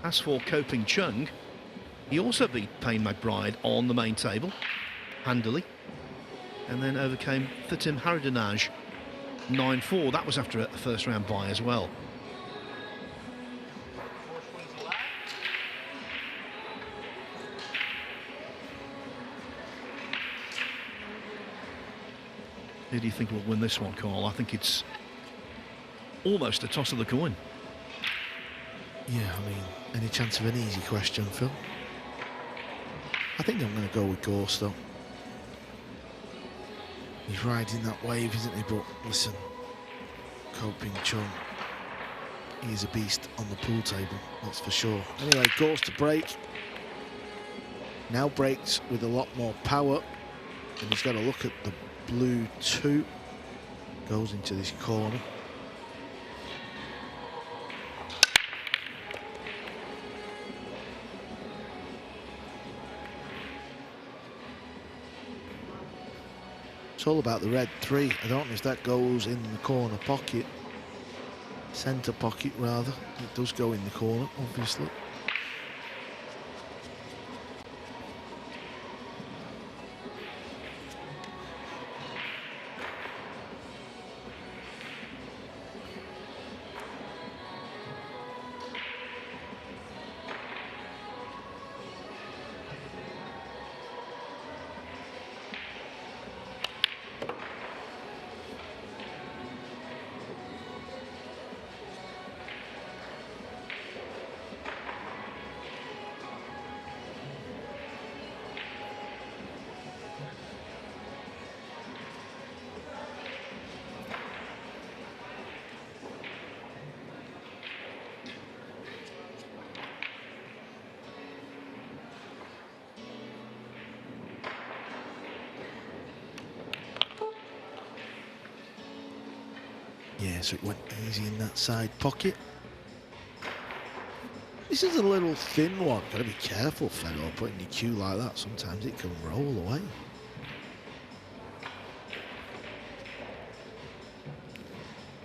As for Ko Ping Chung, he also beat Payne McBride on the main table, handily, and then overcame Harrah 9-4. That was after a first round bye as well. Who do you think will win this one, Carl? I think it's almost a toss of the coin. Yeah, I mean, any chance of an easy question, Phil? I think I'm going to go with Gorst, though. He's riding that wave, isn't he? But listen, Ko Ping Chung, he is a beast on the pool table, that's for sure. Anyway, Gorst to break. Now breaks with a lot more power. And he's got to look at the blue 2. Goes into this corner. It's all about the red 3. I don't know if that goes in the corner pocket. Centre pocket, rather. It does go in the corner, obviously. Yeah, so it went easy in that side pocket. This is a little thin one. Got to be careful, Fedor, putting your cue like that. Sometimes it can roll away.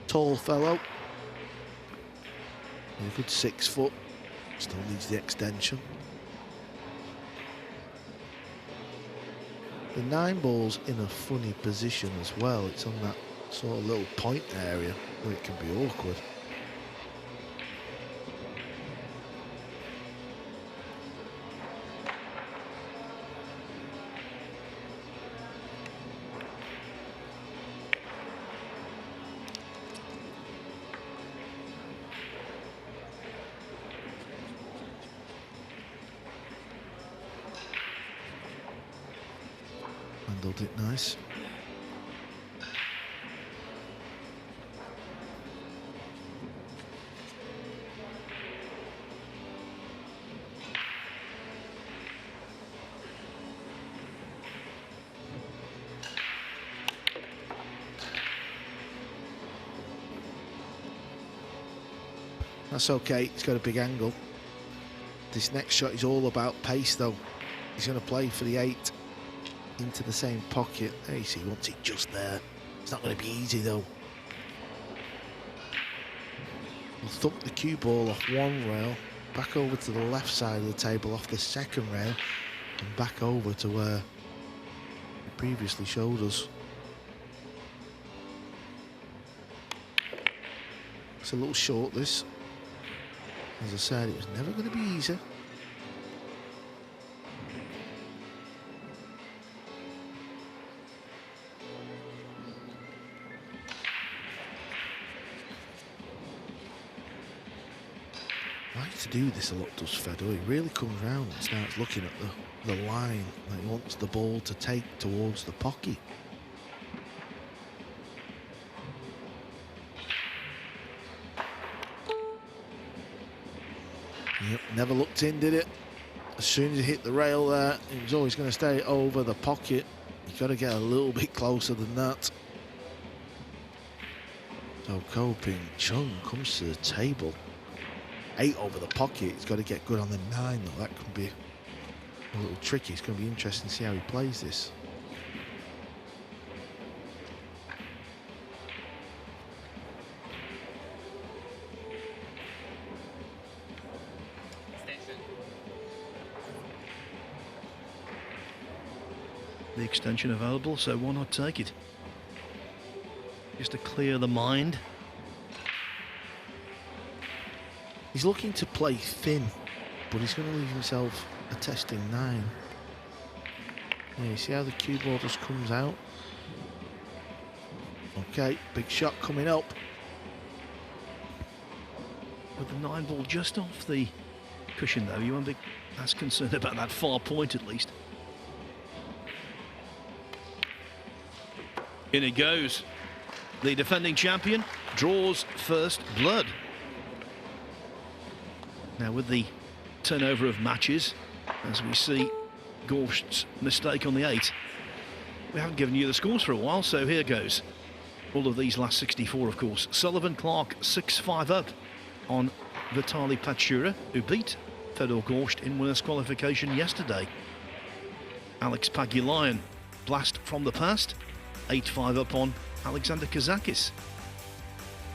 Tall fellow. A good 6 foot. Still needs the extension. The 9 ball's in a funny position as well. It's on that sort of little point area where it can be awkward. Handled it nice. That's okay, he's got a big angle. This next shot is all about pace though. He's going to play for the 8 into the same pocket. There you see, he wants it just there. It's not going to be easy though. He'll thump the cue ball off one rail, back over to the left side of the table off the second rail, and back over to where he previously showed us. It's a little short, this. As I said, it was never going to be easy. Likes to do this a lot, does Fedor. He really comes round and starts looking at the line that he wants the ball to take towards the pocket. Yep, never looked in, did it? As soon as he hit the rail there, he was always going to stay over the pocket. You've got to get a little bit closer than that. So Ko Ping Chung comes to the table. 8 over the pocket. He's got to get good on the 9 though. That could be a little tricky. It's going to be interesting to see how he plays this. the extension available, so why not take it? Just to clear the mind. He's looking to play thin, but he's going to leave himself a testing 9. Yeah, you see how the cue ball just comes out? Okay, big shot coming up. With the 9 ball just off the cushion though, you won't be as concerned about that far point at least. In it goes. The defending champion draws first blood. Now with the turnover of matches, as we see Gorst's mistake on the 8, we haven't given you the scores for a while, so here goes. All of these last 64, of course. Sullivan Clark 6-5 up on Vitaly Pachura, who beat Fedor Gorst in winners' qualification yesterday. Alex Pagulayan, blast from the past, 8-5 up on Alexander Kazakis.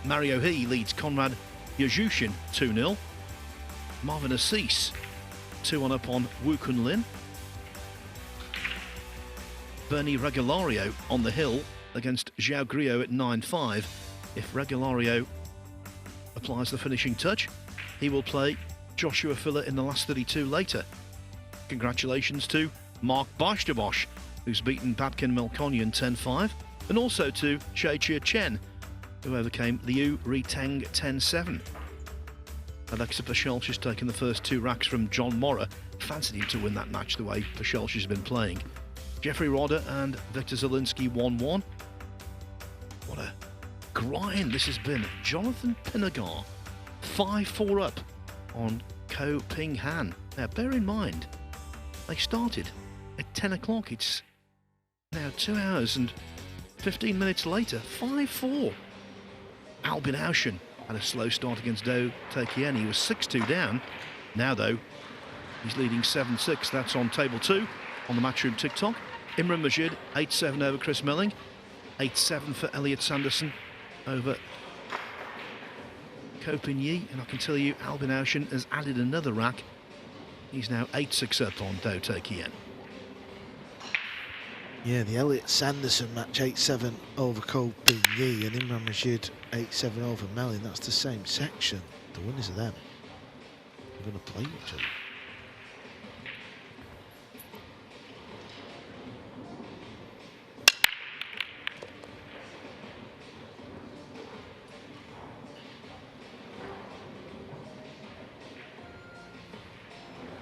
Mario He leads Konrad Yuzhushin 2-0. Marvin Assis 2-1 up on Wu Kun Lin. Bernie Regulario on the hill against Zhao Grio at 9-5. If Regulario applies the finishing touch, he will play Joshua Filler in the last 32 later. Congratulations to Mark Barshtabosh, who's beaten Babkin Melkonyan 10-5, and also to Che Chia Chen, who overcame Liu Riteng 10-7. Alexa Pachelch has taken the first 2 racks from John Morra. Fancied him to win that match the way Pachelch has been playing. Jeffrey Rodder and Victor Zielinski 1-1. What a grind this has been. Jonathan Pinagar 5-4 up on Ko Ping Han. Now bear in mind, they started at 10 o'clock. It's now 2 hours and 15 minutes later. 5-4. Albin Auschen had a slow start against Do Taekien. He was 6-2 down. Now though, he's leading 7-6. That's on table 2 on the Matchroom TikTok. Imran Majid 8-7 over Chris Melling. 8-7 for Elliot Sanderson over Ko Ping Yi. And I can tell you, Albin Auschen has added another rack. He's now 8-6 up on Do Taekien. Yeah, the Elliot Sanderson match 8-7 over Ko Ping Yi and Imran Majid 8-7 over Melling. That's the same section. The winners of them are going to play each other.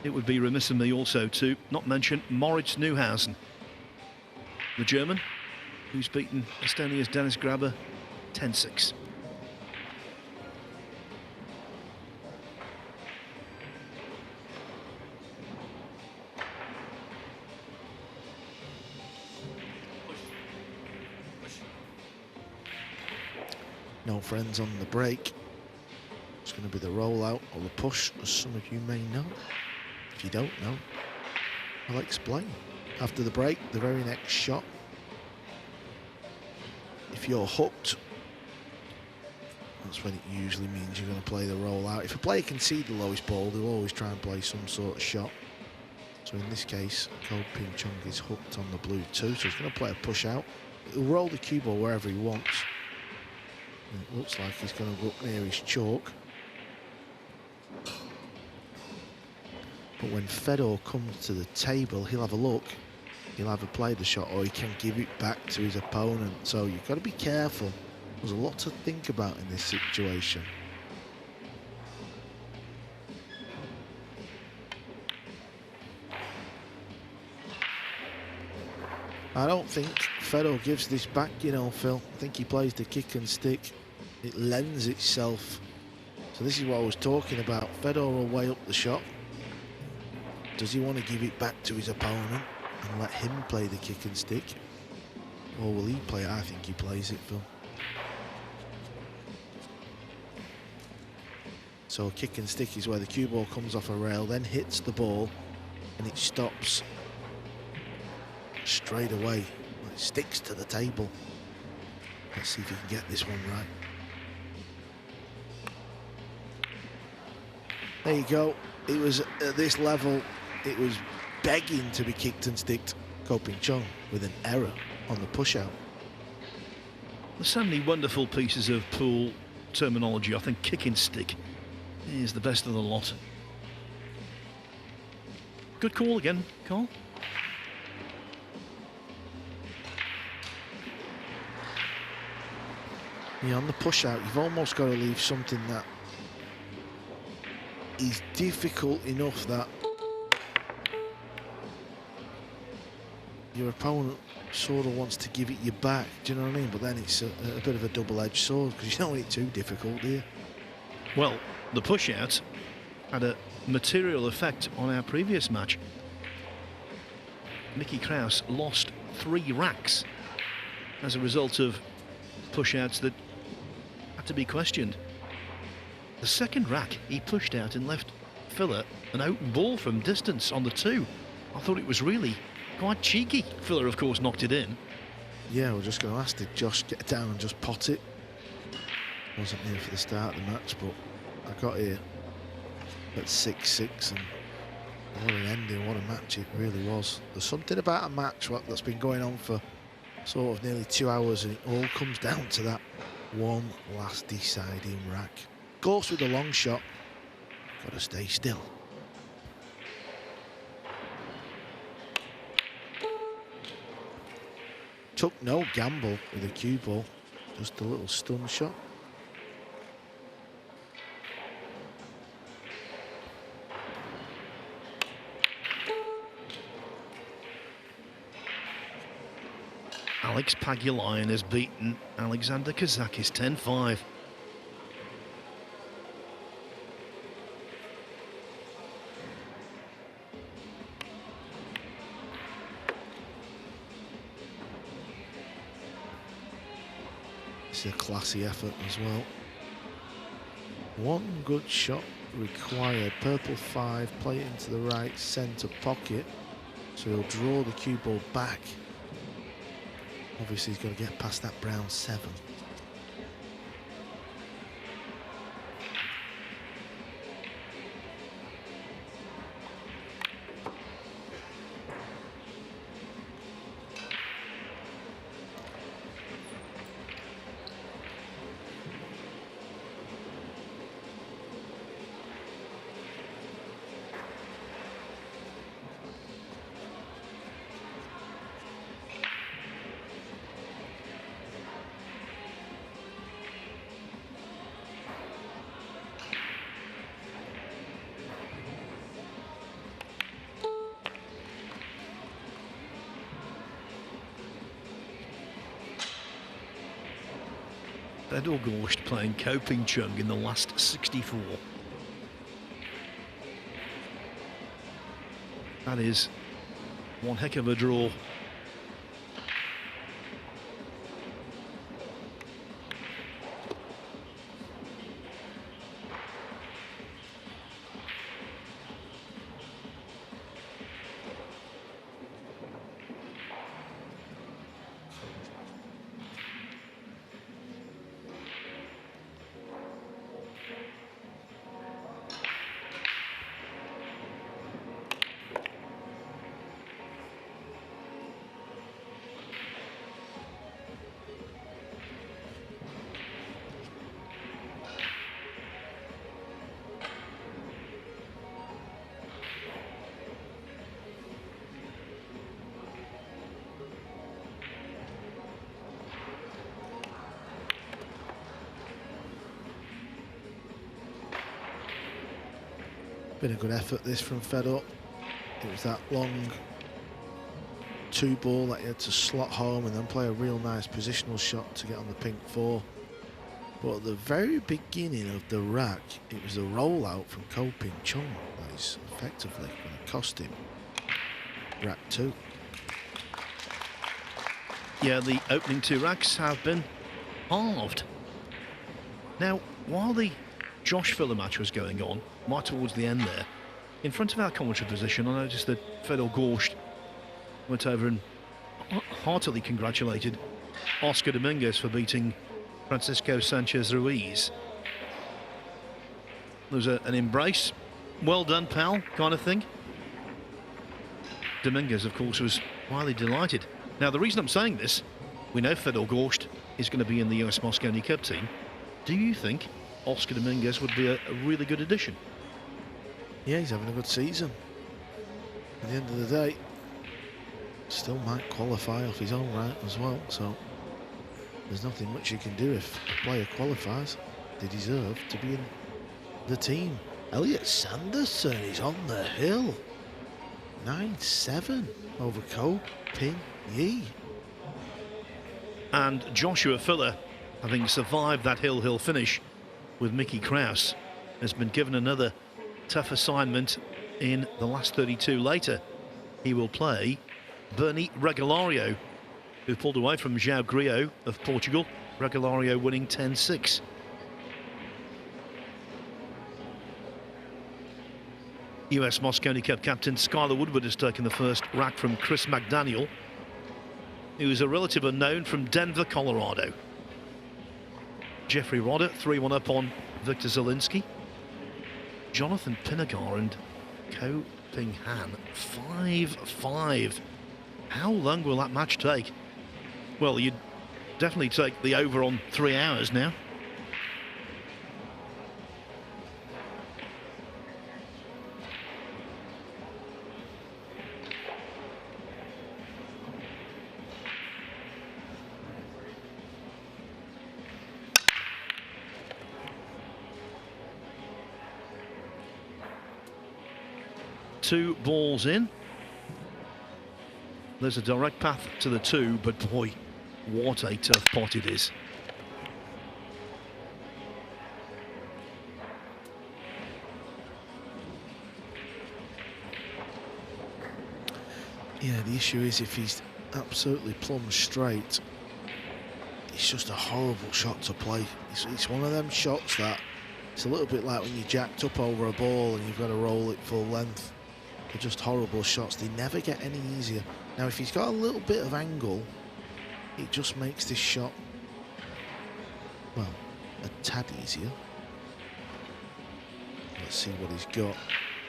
It would be remiss of me also to not mention Moritz Neuhausen, the German, who's beaten Estonia's Dennis Graber 10-6. No friends on the break. It's going to be the rollout or the push, as some of you may know. If you don't know, I'll explain. After the break, the very next shot, if you're hooked, that's when it usually means you're going to play the rollout. If a player can see the lowest ball, they'll always try and play some sort of shot. So in this case, Ko Ping Chung is hooked on the blue 2, so he's going to play a push out. He'll roll the cue ball wherever he wants. And it looks like he's going to go up near his chalk. But when Fedor comes to the table, he'll have a look. He'll either play the shot or he can give it back to his opponent. So you've got to be careful. There's a lot to think about in this situation. I don't think Fedor gives this back, you know, Phil. I think he plays the kick and stick. It lends itself. So this is what I was talking about. Fedor will weigh up the shot. Does he want to give it back to his opponent and let him play the kick and stick? Or will he play it? I think he plays it, Phil. So a kick and stick is where the cue ball comes off a rail, then hits the ball, and it stops straight away. It sticks to the table. Let's see if he can get this one right. There you go. It was at this level, it was begging to be kicked and sticked. Ko Ping Chung with an error on the push-out. There's so many wonderful pieces of pool terminology. I think kicking stick is the best of the lot. Good call again, Carl. Yeah, on the push-out, you've almost got to leave something that is difficult enough that your opponent sort of wants to give it you back, do you know what I mean? But then it's a bit of a double-edged sword because you don't want it too difficult, do you? Well, the push-out had a material effect on our previous match. Mickey Krause lost 3 racks as a result of push-outs that had to be questioned. The second rack he pushed out and left Filler an open ball from distance on the 2. I thought it was really quite cheeky. Filler, of course, knocked it in. Yeah, we're just going to ask, did Josh get down and just pot it? Wasn't here for the start of the match, but I got here at 6-6, and what an ending, what a match it really was. There's something about a match that's been going on for sort of nearly 2 hours, and it all comes down to that one last deciding rack. Gorst with a long shot, got to stay still. Took no gamble with a cue ball, just a little stun shot. Alex Pagulayan has beaten Alexander Kazakis 10-5. It's a classy effort as well. One good shot required. Purple 5, play it into the right centre pocket. So he'll draw the cue ball back. Obviously he's got to get past that brown 7. Fedor Gorst playing Ko Ping Chung in the last 64. That is one heck of a draw. Been a good effort this from Fedor. It was that long 2 ball that he had to slot home and then play a real nice positional shot to get on the pink 4. But at the very beginning of the rack, it was a rollout from Ko Ping Chung that is effectively going to cost him rack 2. Yeah, the opening 2 racks have been halved. Now, while the Josh Filler match was going on, right towards the end there, in front of our commentary position, I noticed that Fedor Gorst went over and heartily congratulated Oscar Dominguez for beating Francisco Sanchez Ruiz. There was an embrace, well done pal kind of thing. Dominguez, of course, was Wildly delighted. Now, the reason I'm saying this, we know Fedor Gorst is going to be in the US Mosconi Cup team. Do you think Oscar Dominguez would be a really good addition? Yeah, he's having a good season. At the end of the day, still might qualify off his own right as well, so there's nothing much you can do if a player qualifies. They deserve to be in the team. Elliot Sanderson is on the hill. 9-7 over Ko Ping Chung. And Joshua Filler, having survived that hill finish with Mickey Krause, has been given another tough assignment in the last 32 later. He will play Bernie Regulario, who pulled away from João Griot of Portugal. Regulario winning 10-6. US Mosconi Cup captain Skylar Woodward has taken the first rack from Chris McDaniel, who is a relative unknown from Denver, Colorado. Jeffrey Rodder 3-1 up on Victor Zielinski. Jonathan Pinagar and Ko Ping Han 5-5. How long will that match take? Well, you'd definitely take the over on 3 hours now. Two balls in. There's a direct path to the two, but boy, what a tough pot it is. Yeah, the issue is if he's absolutely plumb straight, it's just a horrible shot to play. It's one of them shots that it's a little bit like when you jacked up over a ball and you've got to roll it full length. They're just horrible shots. They never get any easier. Now, if he's got a little bit of angle, it just makes this shot, well, a tad easier. Let's see what he's got.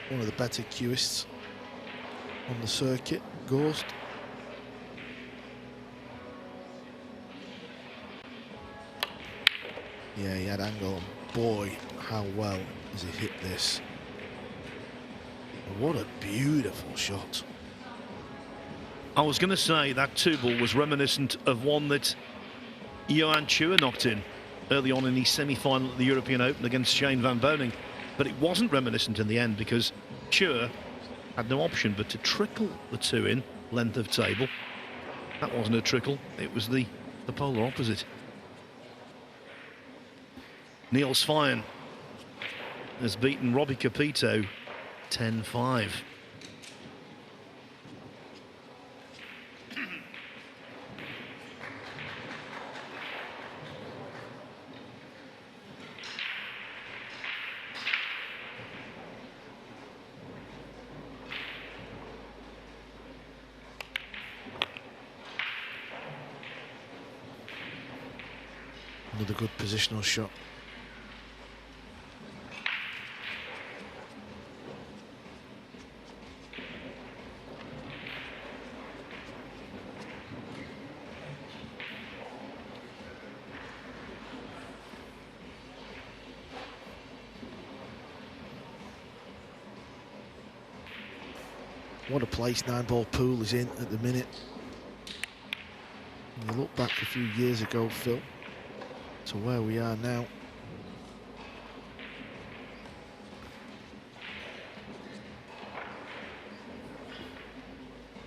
One of the better cueists on the circuit, Gorst. Yeah, he had angle, and boy, how well has he hit this. What a beautiful shot. I was going to say that two ball was reminiscent of one that Johan Chua knocked in early on in the semi-final at the European Open against Shane van Boening, but it wasn't reminiscent in the end because Chua had no option but to trickle the two in length of table. That wasn't a trickle, it was the polar opposite. Neil Svein has beaten Robbie Capito 10-5. Another good positional shot. What a place 9-ball pool is in at the minute. And you look back a few years ago, Phil, to where we are now.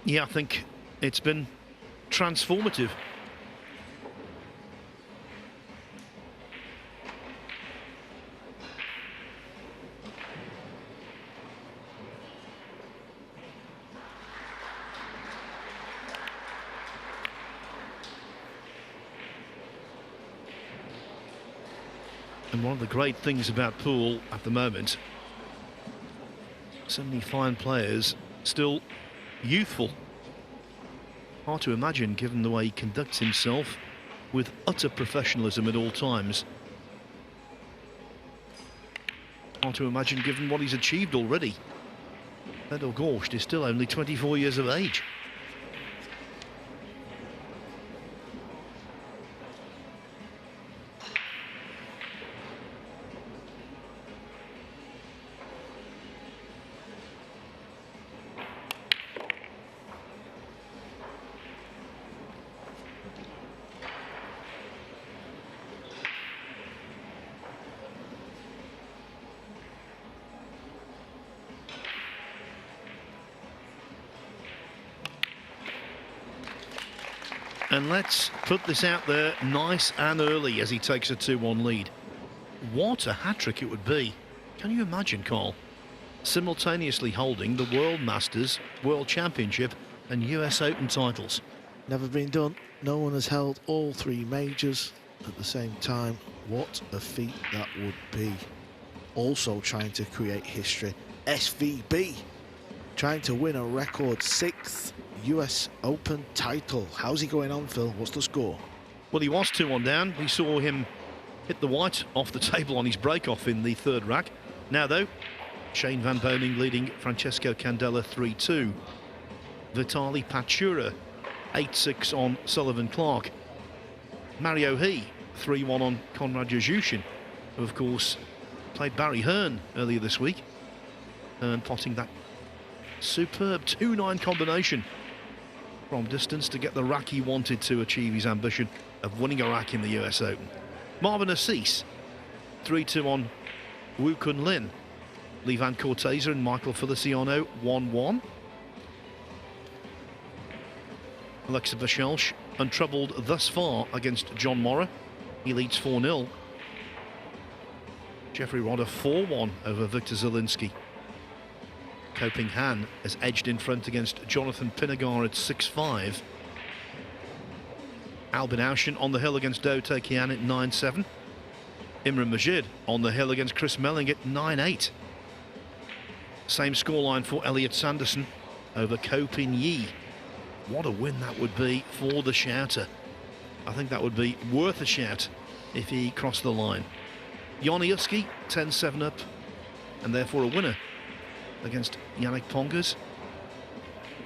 Yeah, I think it's been transformative. And one of the great things about pool at the moment, so many fine players, still youthful. Hard to imagine given the way he conducts himself with utter professionalism at all times. Hard to imagine given what he's achieved already. Fedor Gorst is still only 24 years of age. And let's put this out there nice and early as he takes a 2-1 lead. What a hat-trick it would be. Can you imagine, Carl? Simultaneously holding the World Masters, World Championship and US Open titles. Never been done. No one has held all 3 majors at the same time. What a feat that would be. Also trying to create history. SVB trying to win a record 6th US Open title. How's he going on, Phil? What's the score? Well, he was 2-1 down. We saw him hit the white off the table on his break-off in the 3rd rack. Now, though, Shane van Boening leading Francesco Candela 3-2. Vitali Pachura 8-6 on Sullivan Clark. Mario He 3-1 on Konrad Jajushin, who of course played Barry Hearn earlier this week. Hearn potting that superb 2-9 combination from distance to get the rack he wanted to achieve his ambition of winning a rack in the US Open. Marvin Assis 3-2 on Wu Kun Lin. Lee Van Corteza and Michael Feliciano 1-1. Alexa Vachelch untroubled thus far against John Morra. He leads 4-0. Jeffrey Rodder 4-1 over Victor Zielinski. Ko Ping Han has edged in front against Jonathan Pinagar at 6-5. Albin Aushin on the hill against Do Tae Kian at 9-7. Imran Majid on the hill against Chris Melling at 9-8. Same scoreline for Elliot Sanderson over Ko Pin Yi. What a win that would be for the shouter. I think that would be worth a shout if he crossed the line. Yoni Uski 10-7 up and therefore a winner against Yannick Pongers.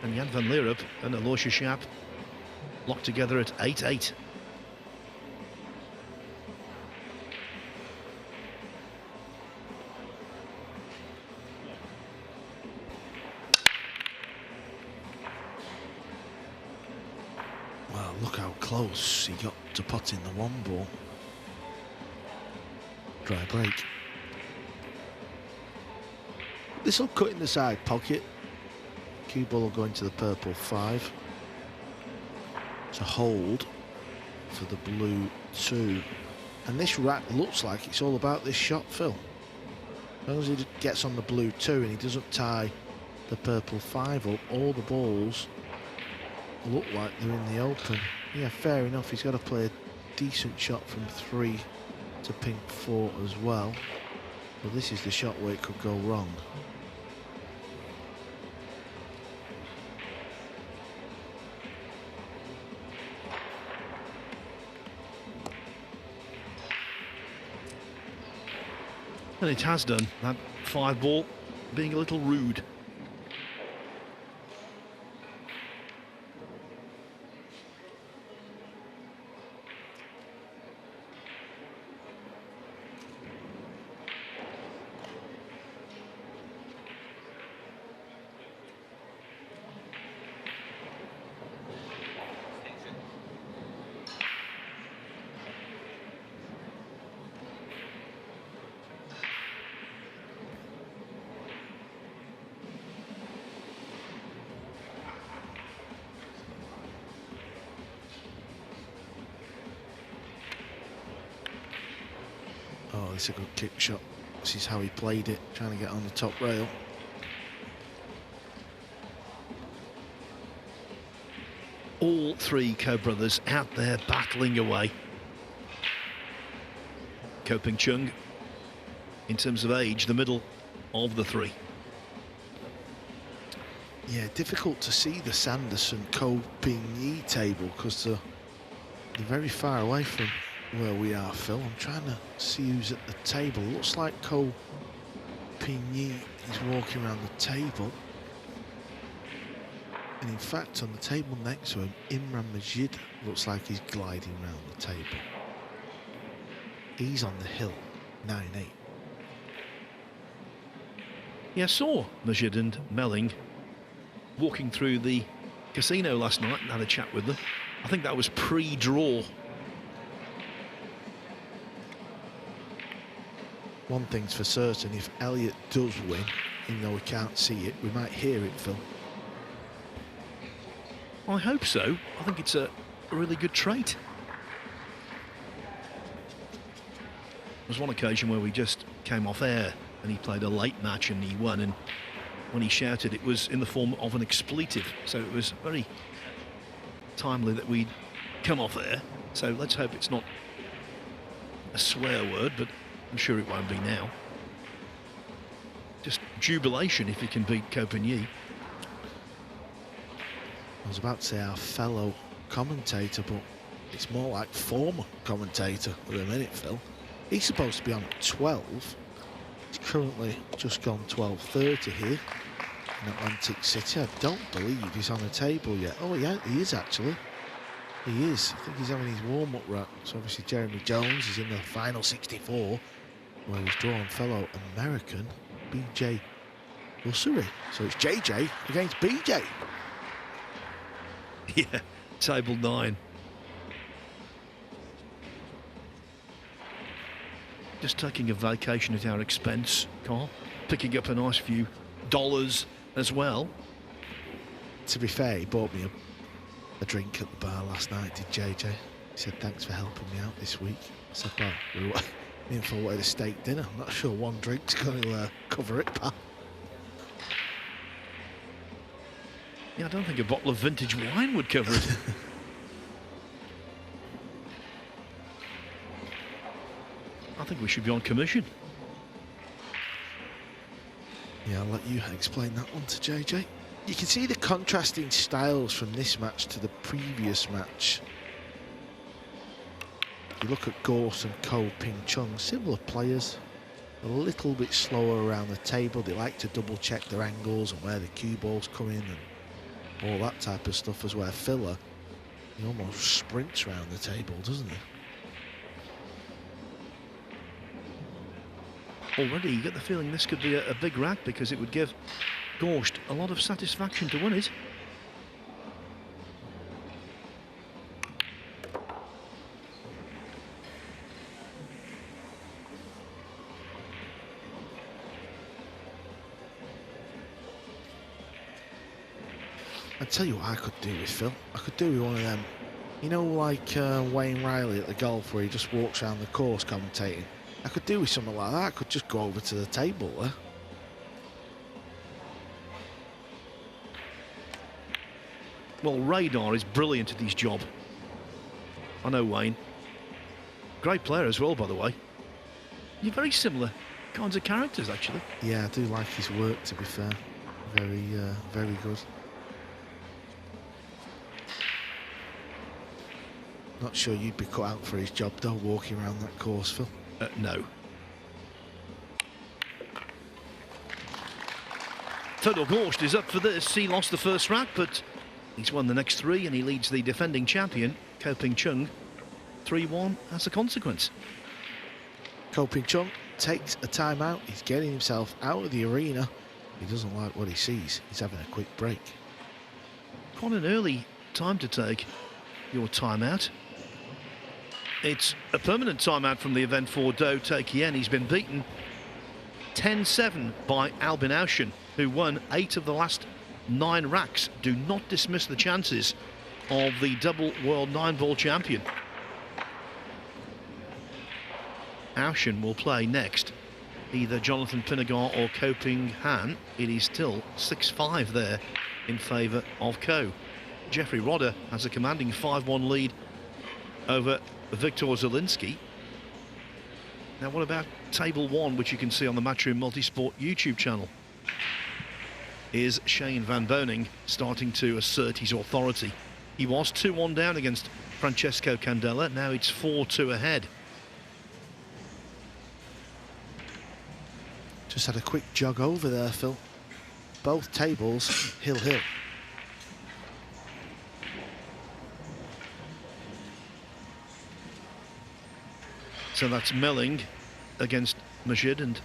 And Jan van Leerup and Aloysius Schaap locked together at 8-8. Well, look how close he got to potting the 1 ball. Dry break. This will cut in the side pocket. Cue ball will go into the purple 5. To hold for the blue 2. And this rack looks like it's all about this shot, Phil. As long as he gets on the blue 2 and he doesn't tie the purple 5 up, all the balls look like they're in the open. Yeah, fair enough. He's got to play a decent shot from 3 to pink 4 as well. But this is the shot where it could go wrong. And it has done. That 5 ball being a little rude. Oh, it's a good kick shot. This is how he played it, trying to get on the top rail. All 3 Ko brothers out there battling away. Ko Ping Chung, in terms of age, the middle of the 3. Yeah, difficult to see the Sanderson Ko Ping Yi table because they're very far away from where we are, Phil. I'm trying to see who's at the table. Looks like Ko Ping Yi is walking around the table. And in fact, on the table next to him, Imran Majid looks like he's gliding around the table. He's on the hill, 9-8. Yeah, I saw Majid and Melling walking through the casino last night and had a chat with them. I think that was pre-draw. One thing's for certain, if Elliot does win, even though we can't see it, we might hear it, Phil. I hope so. I think it's a a really good trait. There was one occasion where we just came off air and he played a late match and he won, and when he shouted it was in the form of an expletive, so it was very timely that we'd come off air. So let's hope it's not a swear word, but I'm sure it won't be now. Just jubilation if he can beat Ko Ping Chung. I was about to say our fellow commentator, but it's more like former commentator at the minute, Phil. He's supposed to be on 12. He's currently just gone 12:30 here in Atlantic City. I don't believe he's on the table yet. Oh yeah, he is actually. He is. I think he's having his warm-up rap. So obviously Jeremy Jones is in the final 64, where he's drawn fellow American BJ Usuri. So it's JJ against BJ. Yeah, table 9. Just taking a vacation at our expense, Carl. Picking up a nice few dollars as well. To be fair, he bought me a drink at the bar last night, did JJ. He said, thanks for helping me out this week. I said, well, me and Phil wanted a steak dinner. I'm not sure one drink's going to cover it, pal. Yeah, I don't think a bottle of vintage wine would cover it. I think we should be on commission. Yeah, I'll let you explain that one to JJ. You can see the contrasting styles from this match to the previous match. You look at Gorst and Ko Ping Chung, similar players, a little bit slower around the table. They like to double check their angles and where the cue balls come in and all that type of stuff, as where Filler, he almost sprints around the table, doesn't he? Already you get the feeling this could be a big rack, because it would give Gorst a lot of satisfaction to win it. I tell you what I could do with Phil. I could do with one of them, you know, like Wayne Riley at the golf, where he just walks around the course commentating. I could do with something like that. I could just go over to the table there. Well, Radar is brilliant at his job. I know Wayne. Great player as well, by the way. You're very similar kinds of characters, actually. Yeah, I do like his work, to be fair. Very, very good. Not sure you'd be cut out for his job, though, walking around that course, Phil. No. Fedor Gorst is up for this. He lost the first rack, but he's won the next 3, and he leads the defending champion, Ko Ping Chung, 3-1 as a consequence. Ko Ping Chung takes a timeout. He's getting himself out of the arena. He doesn't like what he sees. He's having a quick break. Quite an early time to take your timeout. It's a permanent timeout from the event for Do Tae Kien. He's been beaten 10-7 by Albin Auschen, who won 8 of the last 9 racks. Do not dismiss the chances of the double world 9-ball champion. Auschen will play next, either Jonathan Pinagar or Ko Ping Han. It is still 6-5 there in favour of Ko. Jeffrey Rodder has a commanding 5-1 lead over Victor Zielinski. Now, what about table 1, which you can see on the Matchroom Multisport YouTube channel? Is Shane van Boening starting to assert his authority? He was 2-1 down against Francesco Candela. Now it's 4-2 ahead. Just had a quick jog over there, Phil. Both tables, hill-hill. So that's Melling against Majid and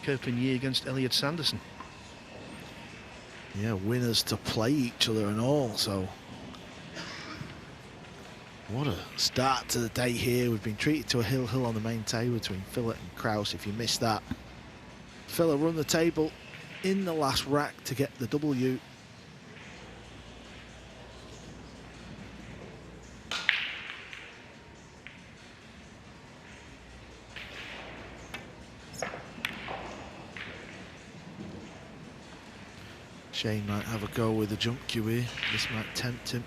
Ko Ping Chung against Elliot Sanderson. Yeah, winners to play each other and all, so what a start to the day here. We've been treated to a hill-hill on the main table between Phillip and Kraus. If you missed that, Phillip run the table in the last rack to get the W. Shane might have a go with the jump cue here. This might tempt him.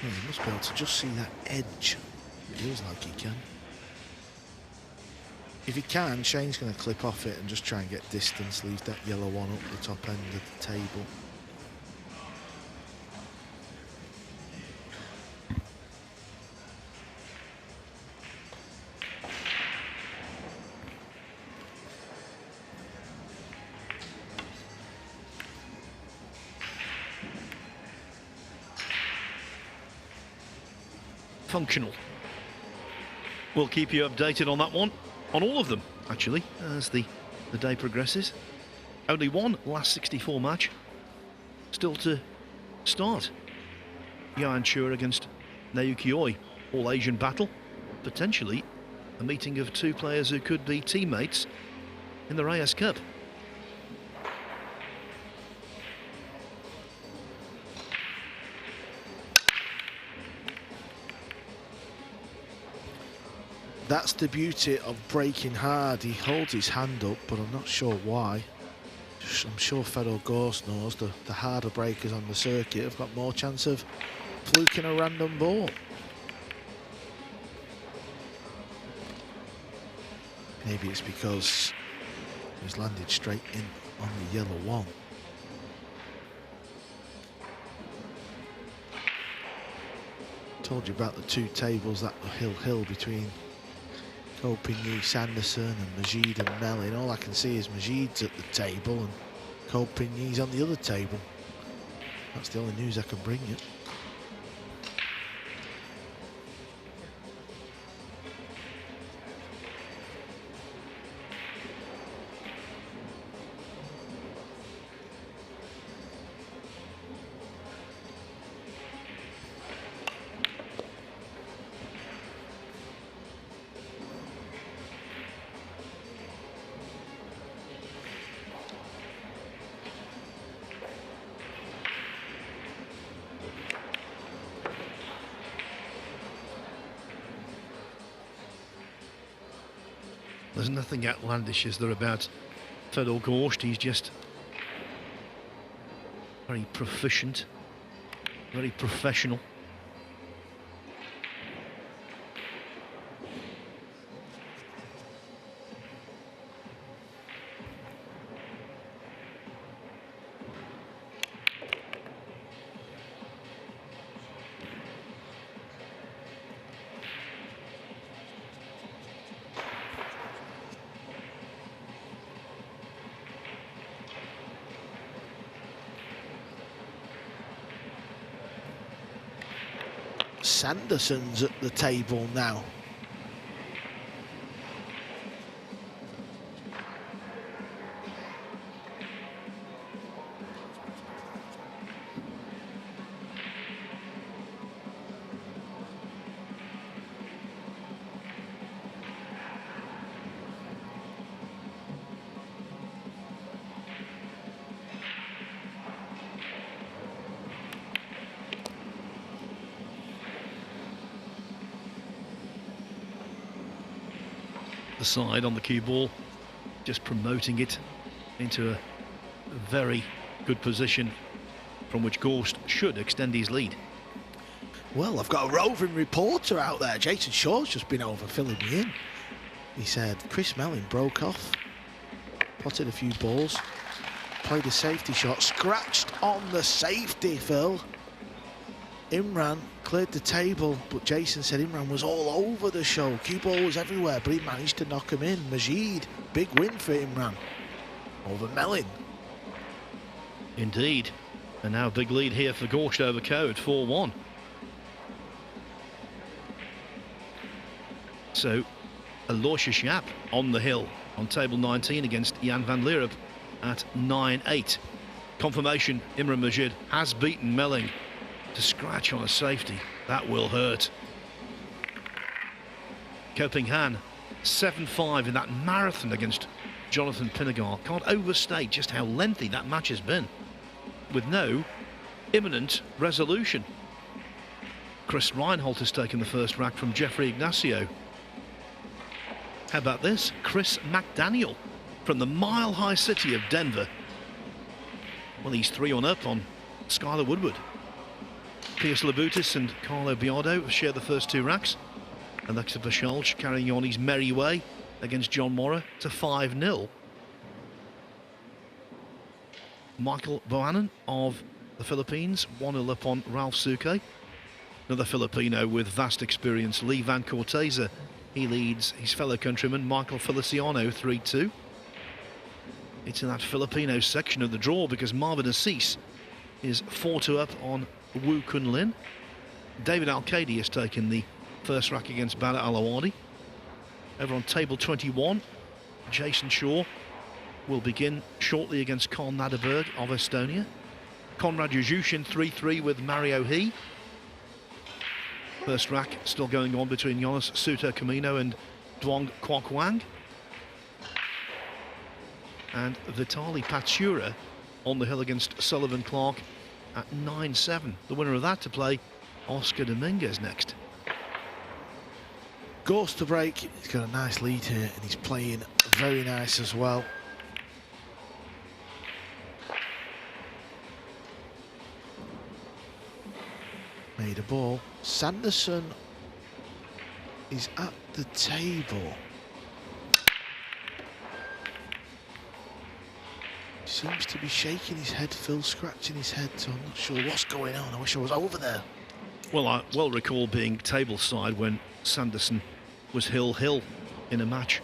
Yeah, he must be able to just see that edge. It feels like he can. If he can, Shane's going to clip off it and just try and get distance, leave that yellow one up the top end of the table. Functional. We'll keep you updated on that one, on all of them actually, as the day progresses. Only one last 64 match still to start. Yuan Chua against Naoki Oi, all Asian battle, potentially a meeting of two players who could be teammates in the Reyes Cup. That's the beauty of breaking hard. He holds his hand up, but I'm not sure why. I'm sure Fedor Gorst knows the harder breakers on the circuit have got more chance of fluking a random ball. Maybe it's because he's landed straight in on the yellow one. Told you about the two tables, that hill between Ko Ping Chung, Sanderson and Majid and Mellin. All I can see is Majid's at the table and Ko Ping Chung's on the other table. That's the only news I can bring you. There's nothing outlandish, is there, about Fedor Gorst? He's just very proficient, very professional. Sanderson's at the table now. The side on the cue ball, just promoting it into a very good position from which Gorst should extend his lead. Well, I've got a roving reporter out there. Jason Shaw's just been over filling me in. He said Chris Mellin broke off, potted a few balls, played a safety shot, scratched on the safety, Phil. Imran cleared the table, but Jason said Imran was all over the show. Cue ball was everywhere, but he managed to knock him in. Majid, big win for Imran over Mellin. Indeed. And now a big lead here for Gorst over Ko at 4-1. So, Aloysius Jaap on the hill on table 19 against Jan van Leerup at 9-8. Confirmation, Imran Majid has beaten Melling to scratch on a safety. That will hurt. Ko Ping Han 7-5 in that marathon against Jonathan Pinegar. Can't overstate just how lengthy that match has been, with no imminent resolution. Chris Reinhold has taken the first rack from Jeffrey Ignacio. How about this? Chris McDaniel from the mile-high city of Denver. Well, he's 3-up on Skylar Woodward. Piers Labutis and Carlo Biardo have shared the first two racks. Alexa Bashalj carrying on his merry way against John Morra to 5-0. Michael Boanen of the Philippines 1-0 up on Ralph Suke. Another Filipino with vast experience, Lee Van Corteza. He leads his fellow countryman Michael Feliciano 3-2. It's in that Filipino section of the draw because Marvin Assis is 4-up on Wu Kun Lin. David Al-Qadi has taken the first rack against Bala Alawadi. Over on table 21, Jason Shaw will begin shortly against Karl Naderberg of Estonia. Konrad Yuzhushin 3-3 with Mario He. First rack still going on between Jonas Suter Camino and Duong Kwok Wang. And Vitali Patsura on the hill against Sullivan Clark at 9-7. The winner of that to play Oscar Dominguez next. Gorst to break. He's got a nice lead here and he's playing very nice as well. Made a ball. Sanderson is at the table. Seems to be shaking his head, Phil, scratching his head, so I'm not sure what's going on. I wish I was over there. Well, I well recall being tableside when Sanderson was hill in a match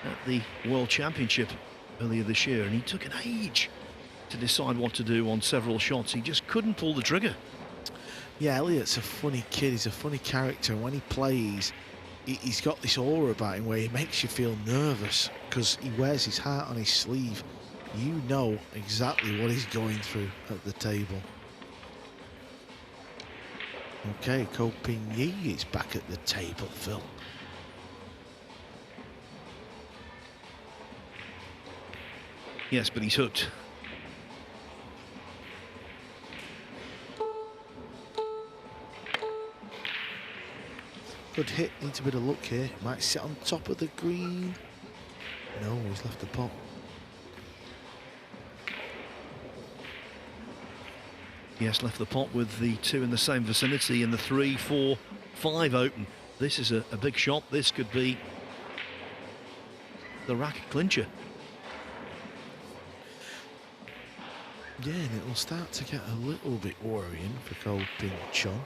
at the World Championship earlier this year, and he took an age to decide what to do on several shots. He just couldn't pull the trigger. Yeah, Elliot's a funny kid. He's a funny character, and when he plays, he's got this aura about him where he makes you feel nervous because he wears his heart on his sleeve. You know exactly what he's going through at the table. Okay, Ko Ping Yi is back at the table, Phil. Yes, but he's hooked. Good hit, needs a bit of luck here. Might sit on top of the green. No, he's left the pot. Yes, left the pot with the two in the same vicinity in the 3, 4, 5 open. This is a big shot. This could be the rack clincher. Yeah, and it will start to get a little bit worrying for Ko Ping Chung.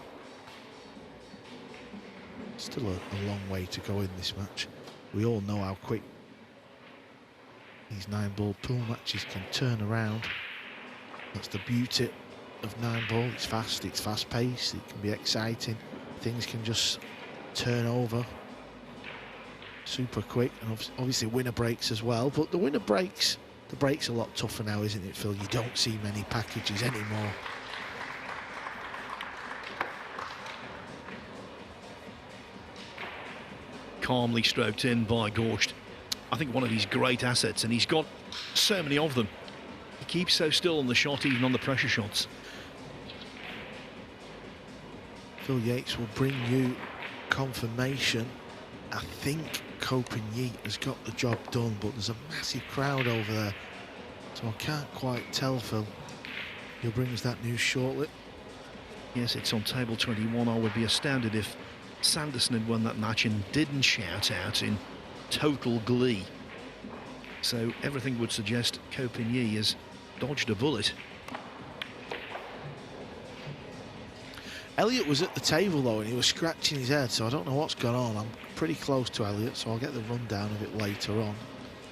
Still a long way to go in this match. We all know how quick these 9-ball pool matches can turn around. That's the beauty of 9-ball. It's fast-paced, it can be exciting. Things can just turn over super quick, and obviously winner breaks as well. But the winner breaks, the break's a lot tougher now, isn't it, Phil? You don't see many packages anymore. Calmly stroked in by Gorst. I think one of his great assets, and he's got so many of them. He keeps so still on the shot, even on the pressure shots. Phil Yates will bring you confirmation. I think Ko Ping Yi has got the job done, but there's a massive crowd over there, so I can't quite tell, Phil. He'll bring us that news shortly. Yes, it's on table 21. I would be astounded if Sanderson had won that match and didn't shout out in total glee. So everything would suggest Ko Ping Yi has dodged a bullet. Elliott was at the table though, and he was scratching his head, so I don't know what's gone on. I'm pretty close to Elliott, so I'll get the rundown of it later on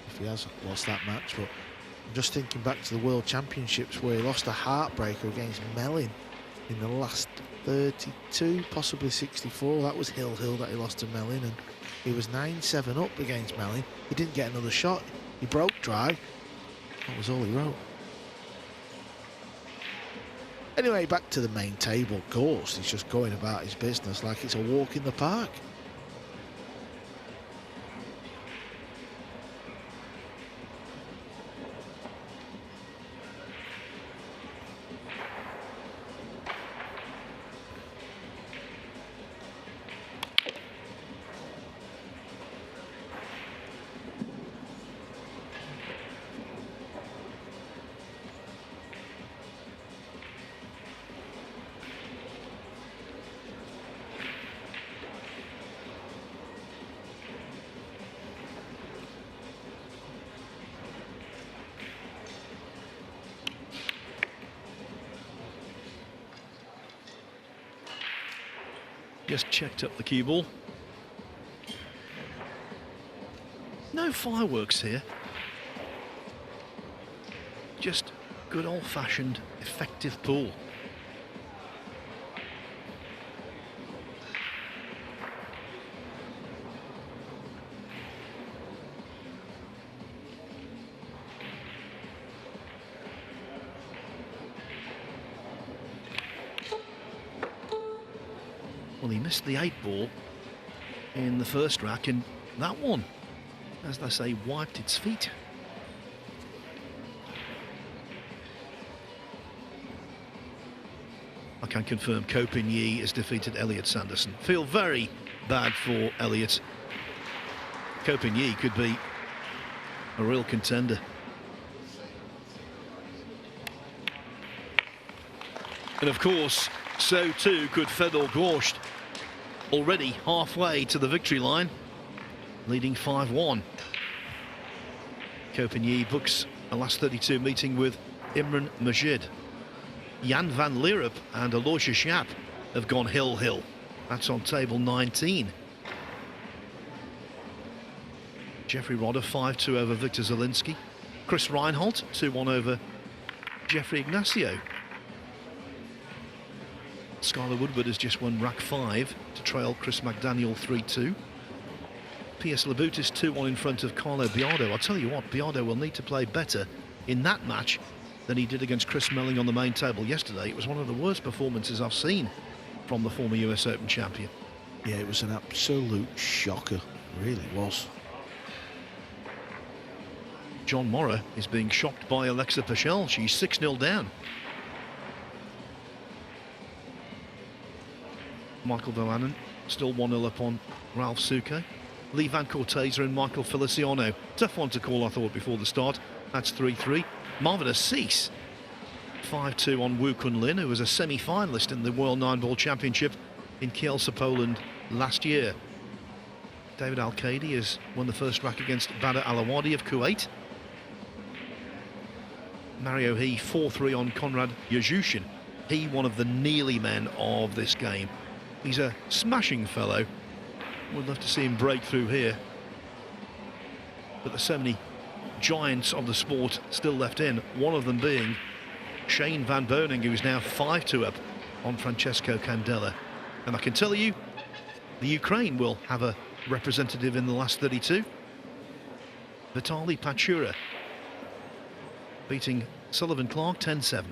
if he has lost that match. But I'm just thinking back to the World Championships where he lost a heartbreaker against Mellin in the last 32, possibly 64. That was Hill that he lost to Mellin, and he was 9-7 up against Mellin. He didn't get another shot. He broke dry. That was all he wrote. Anyway, back to the main table. Gorst, he's just going about his business like it's a walk in the park. Just checked up the cue ball. No fireworks here. Just good old-fashioned, effective pool. Well, he missed the 8 ball in the first rack, and that one, as they say, wiped its feet. I can confirm Ko Ping has defeated Elliott Sanderson. Feel very bad for Elliott. Ko Ping could be a real contender. And of course, so too could Fedor Gorst, already halfway to the victory line, leading 5-1. Ko Ping books a last 32 meeting with Imran Majid. Jan van Leerup and Aloysius Schaap have gone hill. That's on table 19. Jeffrey Rodder 5-2 over Victor Zielinski. Chris Reinhold 2-1 over Jeffrey Ignacio. Skylar Woodward has just won rack 5 to trail Chris McDaniel 3-2. P.S. Labutis 2-1 in front of Carlo Biardo. I'll tell you what, Biardo will need to play better in that match than he did against Chris Melling on the main table yesterday. It was one of the worst performances I've seen from the former US Open champion. Yeah, it was an absolute shocker. It really was. John Morrow is being shocked by Alexa Pachel. She's 6-0 down. Michael Boening still 1-0 up on Ralph Suke. Lee Van Corteza and Michael Feliciano. Tough one to call, I thought, before the start. That's 3-3. Marvin Assis 5-2 on Wu Kun Lin, who was a semi-finalist in the World 9-Ball Championship in Kielce, Poland last year. David Al-Qaedi has won the first rack against Badr Alawadi of Kuwait. Mario He 4-3 on Konrad Yuzhushin. He, one of the Neely men of this game. He's a smashing fellow. Would love to see him break through here. But there's so many giants of the sport still left in, one of them being Shane van Boening, who is now 5-2 up on Francesco Candela. And I can tell you, the Ukraine will have a representative in the last 32. Vitaly Pachura beating Sullivan Clark 10-7.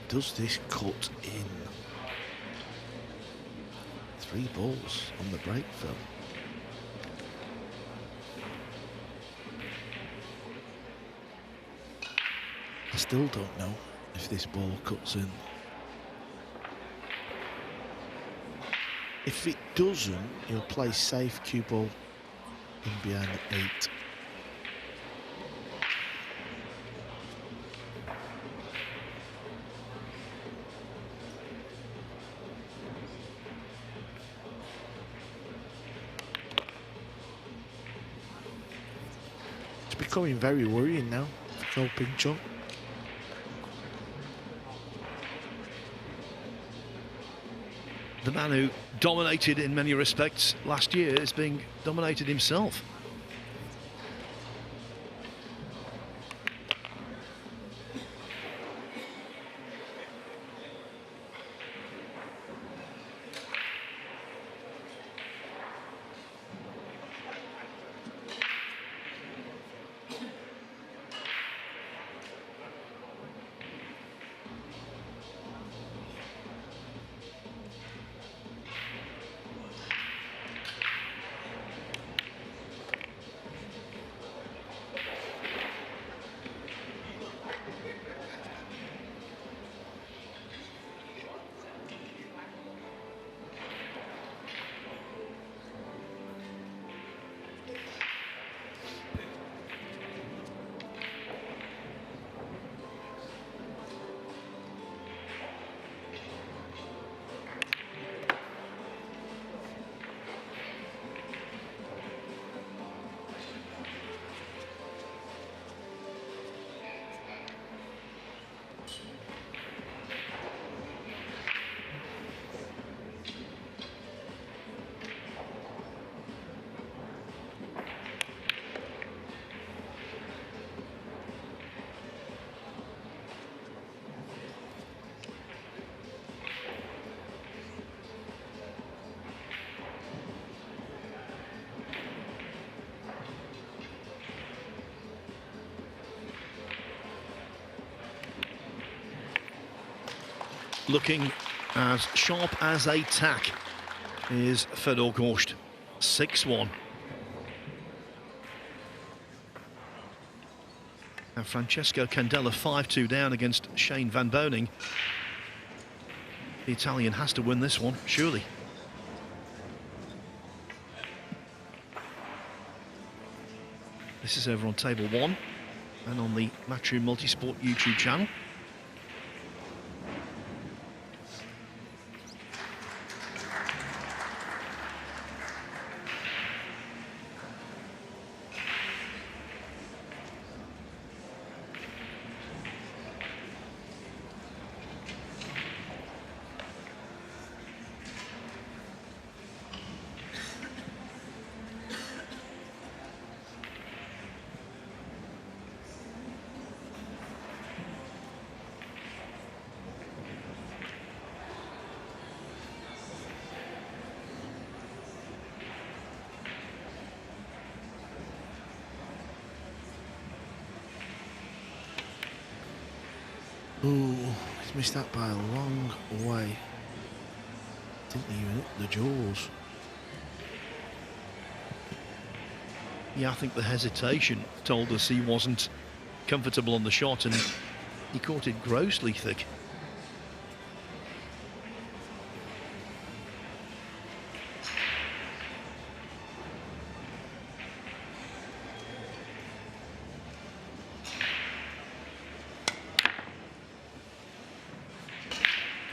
Does this cut in 3 balls on the break film? I still don't know if this ball cuts in. If it doesn't, he'll play safe cue ball in behind the 8. It's becoming very worrying now for Ko Ping Chung. The man who dominated in many respects last year is being dominated himself. Looking as sharp as a tack is Fedor Gorst, 6-1. Now Francesco Candela 5-2 down against Shane van Boening. The Italian has to win this one, surely. This is over on Table 1 and on the Matchroom Multisport YouTube channel. Ooh, he's missed that by a long way. Didn't even hit the jaws. Yeah, I think the hesitation told us he wasn't comfortable on the shot, and he caught it grossly thick.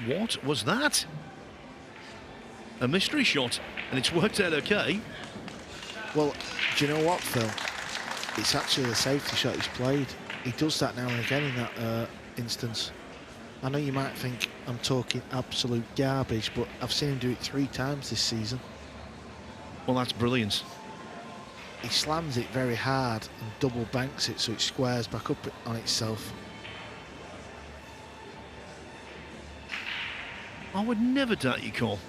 What was that? A mystery shot, and it's worked out okay. Well, do you know what, Phil? It's actually a safety shot he's played. He does that now and again in that instance. I know you might think I'm talking absolute garbage, but I've seen him do it 3 times this season. Well, that's brilliance. He slams it very hard and double banks it so it squares back up on itself. I would never doubt you, Cole.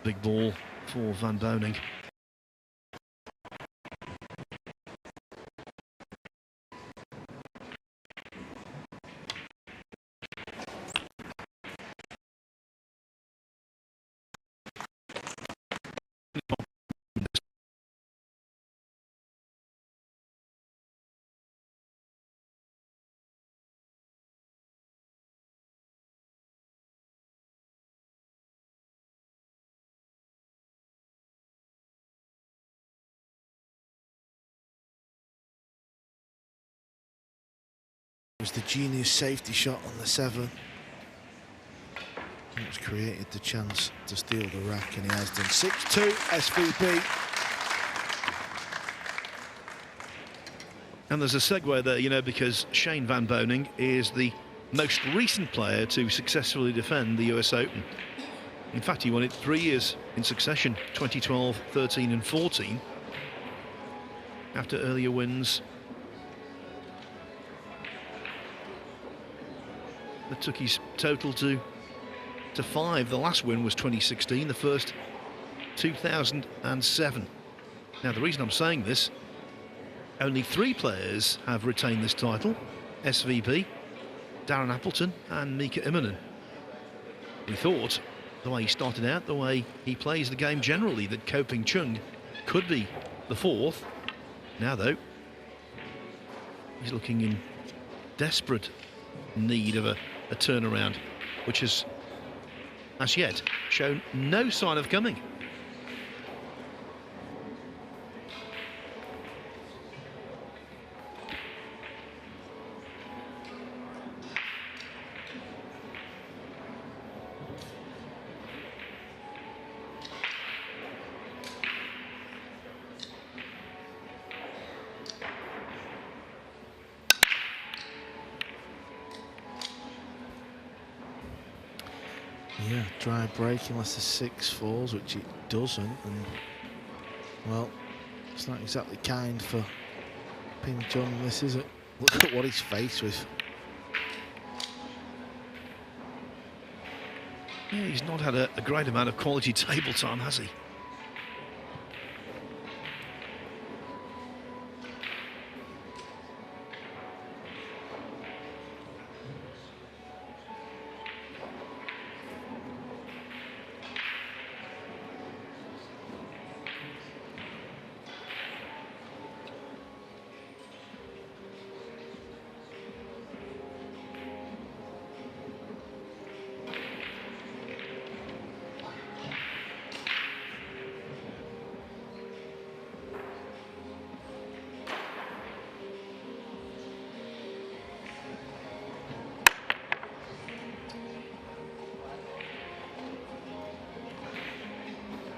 Big ball for Van Boening. Was the genius safety shot on the 7. It's created the chance to steal the rack, and he has done. 6-2 SVP. And there's a segue there, you know, because Shane Van Boening is the most recent player to successfully defend the US Open. In fact, he won it 3 years in succession, 2012, 13 and 14, after earlier wins that took his total to 5. The last win was 2016, the first 2007. Now, the reason I'm saying this, only 3 players have retained this title: SVP, Darren Appleton and Mika Immonen. We thought, the way he started out, the way he plays the game generally, that Ko Ping Chung could be the 4th. Now, though, he's looking in desperate need of a turnaround, which has, as yet, shown no sign of coming. Yeah, dry break unless the 6 falls, which it doesn't, and well, it's not exactly kind for Ping Chung, this, is it? Look at what he's faced with. Yeah, he's not had a great amount of quality table time, has he?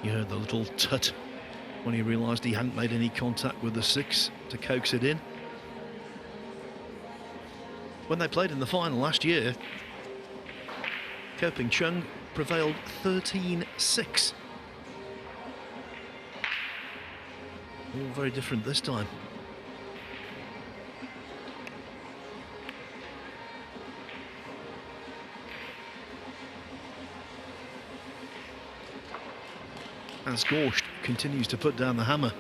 You heard the little tut when he realised he hadn't made any contact with the 6 to coax it in. When they played in the final last year, Ko Ping Chung prevailed 13-6. All very different this time. As Gorst continues to put down the hammer.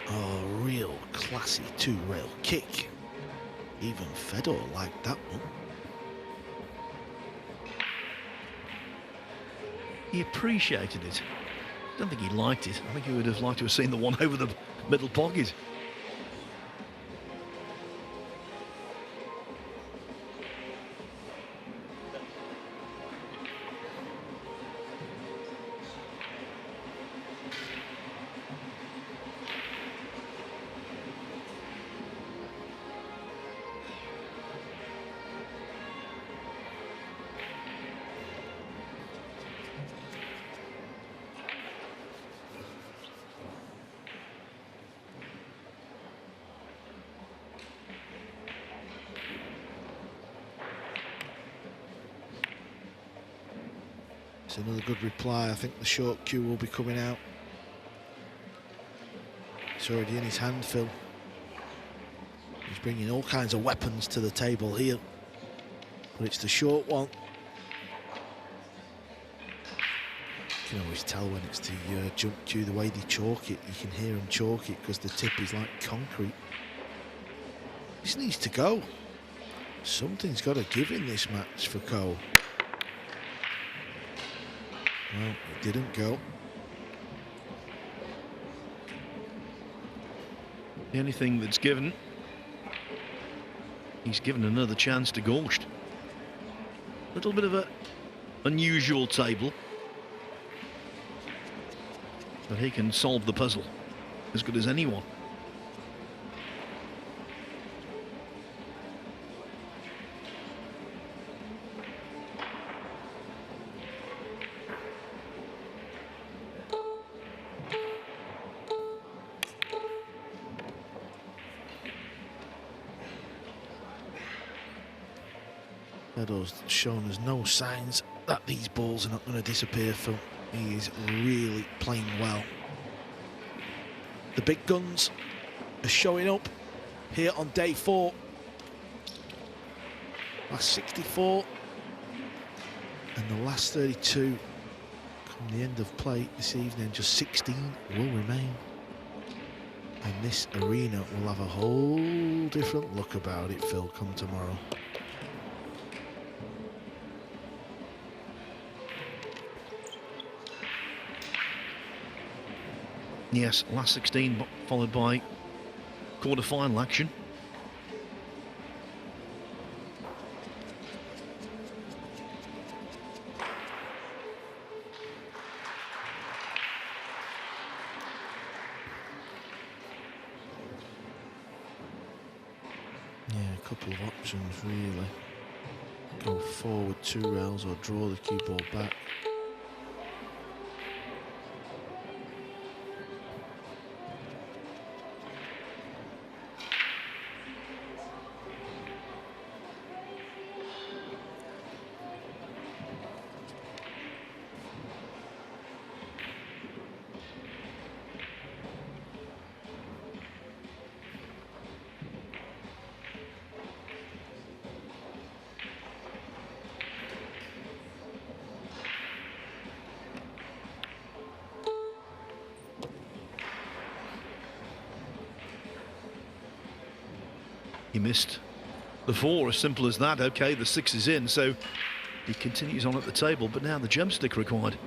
Oh, real classy 2-rail kick. Even Fedor liked that one. He appreciated it. I don't think he liked it. I think he would have liked to have seen the one over the middle pocket. It's another good reply. I think the short cue will be coming out. It's already in his hand, Phil. He's bringing all kinds of weapons to the table here. But it's the short one. You can always tell when it's the jump cue, the way they chalk it. You can hear them chalk it because the tip is like concrete. This needs to go. Something's got to give in this match for Ko. Well, it didn't go. The only thing that's given, he's given another chance to Gorst. A little bit of an unusual table, but he can solve the puzzle as good as anyone. Fedor's shown us no signs that these balls are not going to disappear, Phil. He is really playing well. The big guns are showing up here on day 4. Last 64 and the last 32 come the end of play this evening. Just 16 will remain, and this arena will have a whole different look about it, Phil, come tomorrow. Yes, last 16 followed by quarter-final action. Yeah, a couple of options really. Go forward 2 rails or draw the cue ball back. He missed the 4, as simple as that. Okay, the 6 is in, so he continues on at the table, but now the jump stick required.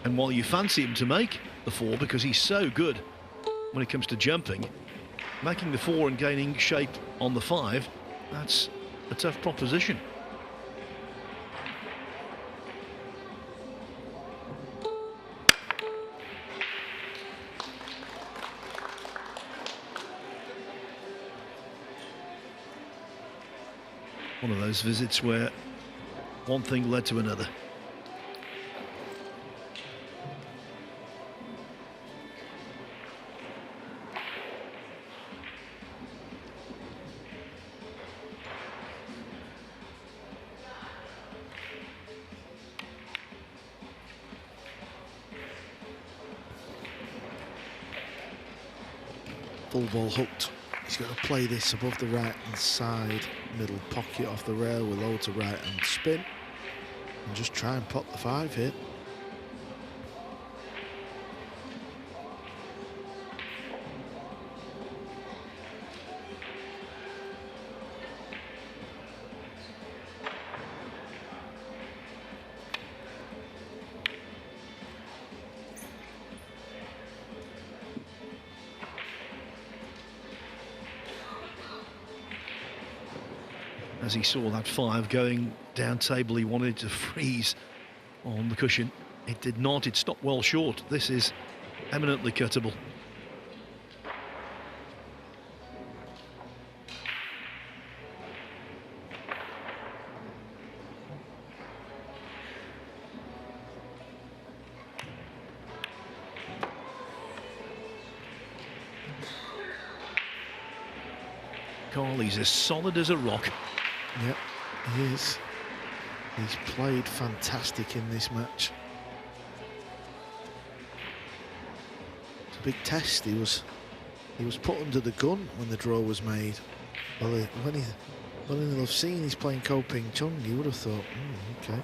And while you fancy him to make the 4 because he's so good when it comes to jumping, making the 4 and gaining shape on the 5, that's a tough proposition. One of those visits where one thing led to another. Full ball hooked. He's got to play this above the right-hand side, middle pocket off the rail with low to right and spin, and just try and pop the 5 here. As he saw that 5 going down table, he wanted to freeze on the cushion. It did not. It stopped well short. This is eminently cuttable. Carly's as solid as a rock. Yep, he is. He's played fantastic in this match. It's a big test. He was put under the gun when the draw was made. Well, when he'll have seen he's playing Ko Ping Chung, he would have thought, okay.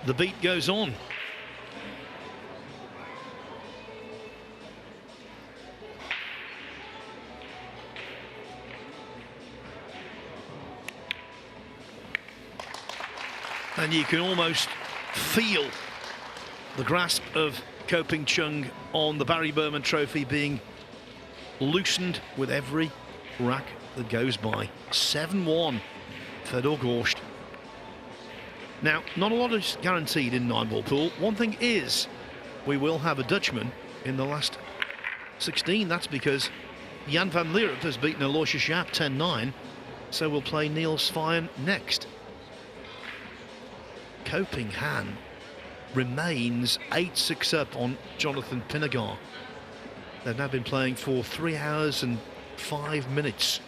The beat goes on. And you can almost feel the grasp of Ko Ping Chung on the Barry Berman Trophy being loosened with every rack that goes by. 7-1, Fedor Gorst. Now, not a lot is guaranteed in 9-ball pool. One thing is, we will have a Dutchman in the last 16. That's because Jan van Leeuwen has beaten Aloysius Jaap 10-9. So we'll play Niels Sveijen next. Ko Ping Han remains 8-6 up on Jonathan Pinagar. They've now been playing for 3 hours and 5 minutes.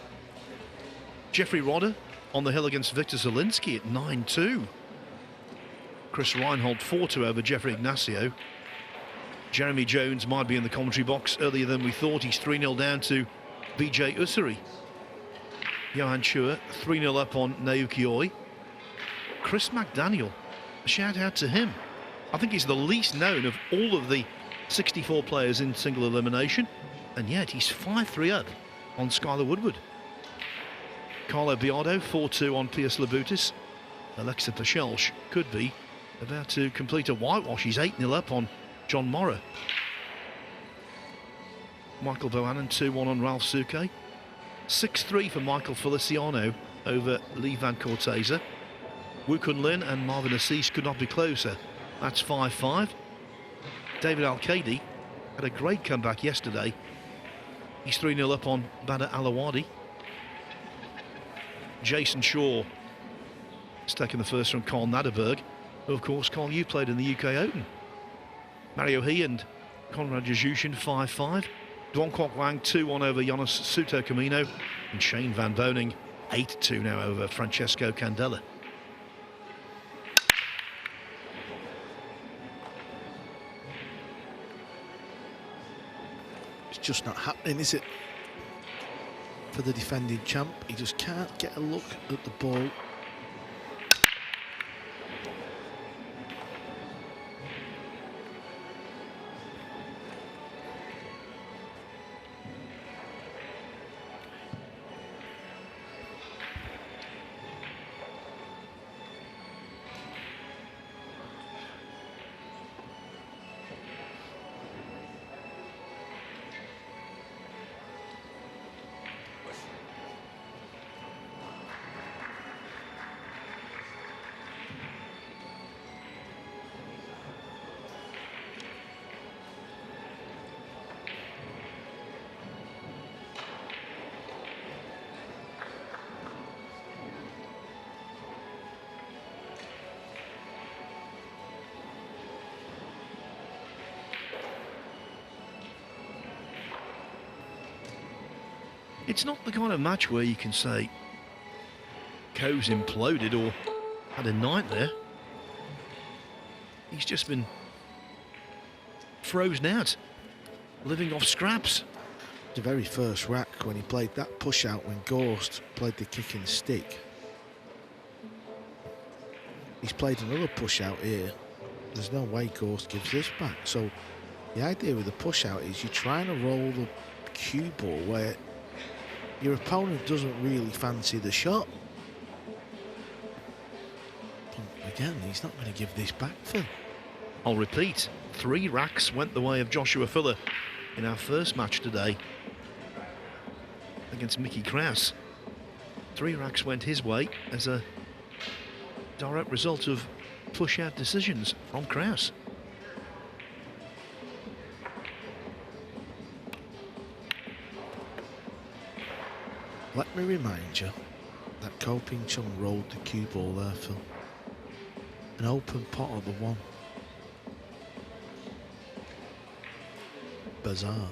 Jeffrey Rodder on the hill against Victor Zielinski at 9-2. Chris Reinhold 4-2 over Jeffrey Ignacio. Jeremy Jones might be in the commentary box earlier than we thought. He's 3-0 down to BJ Ussery. Johan Chua 3-0 up on Naoki Oi. Chris McDaniel, a shout out to him. I think he's the least known of all of the 64 players in single elimination, and yet he's 5-3 up on Skylar Woodward. Carlo Biardo 4-2 on Pius Labutis. Alexa Pachelch could be about to complete a whitewash. He's 8-0 up on John Morrow. Michael Bohannon 2-1 on Ralph Souquet. 6-3 for Michael Feliciano over Lee Van Corteza. Wu Kun Lin and Marvin Assis could not be closer. That's 5-5. David Al-Qaedi had a great comeback yesterday. He's 3-0 up on Badr Alawadi. Jason Shaw has taken the first from Carl Naderberg. Of course, Carl, you played in the UK Open. Mario He and Conrad Jajushin 5-5. Duan Kwok Wang 2-1 over Jonas Suto Camino. And Shane Van Boening 8-2 now over Francesco Candela. It's just not happening, is it? For the defending champ, he just can't get a look at the ball. It's not the kind of match where you can say Ko's imploded or had a nightmare. He's just been frozen out, living off scraps. The very first rack when he played that push out when Gorst played the kicking stick. He's played another push out here. There's no way Gorst gives this back. So the idea with the push out is you're trying to roll the cue ball where your opponent doesn't really fancy the shot. But again, he's not going to give this back, Phil. I'll repeat, 3 racks went the way of Joshua Filler in our first match today against Mickey Krause. 3 racks went his way as a direct result of push-out decisions from Krause. Let me remind you that Ko Ping Chung rolled the cue ball there, Phil. An open pot of the one. Bizarre.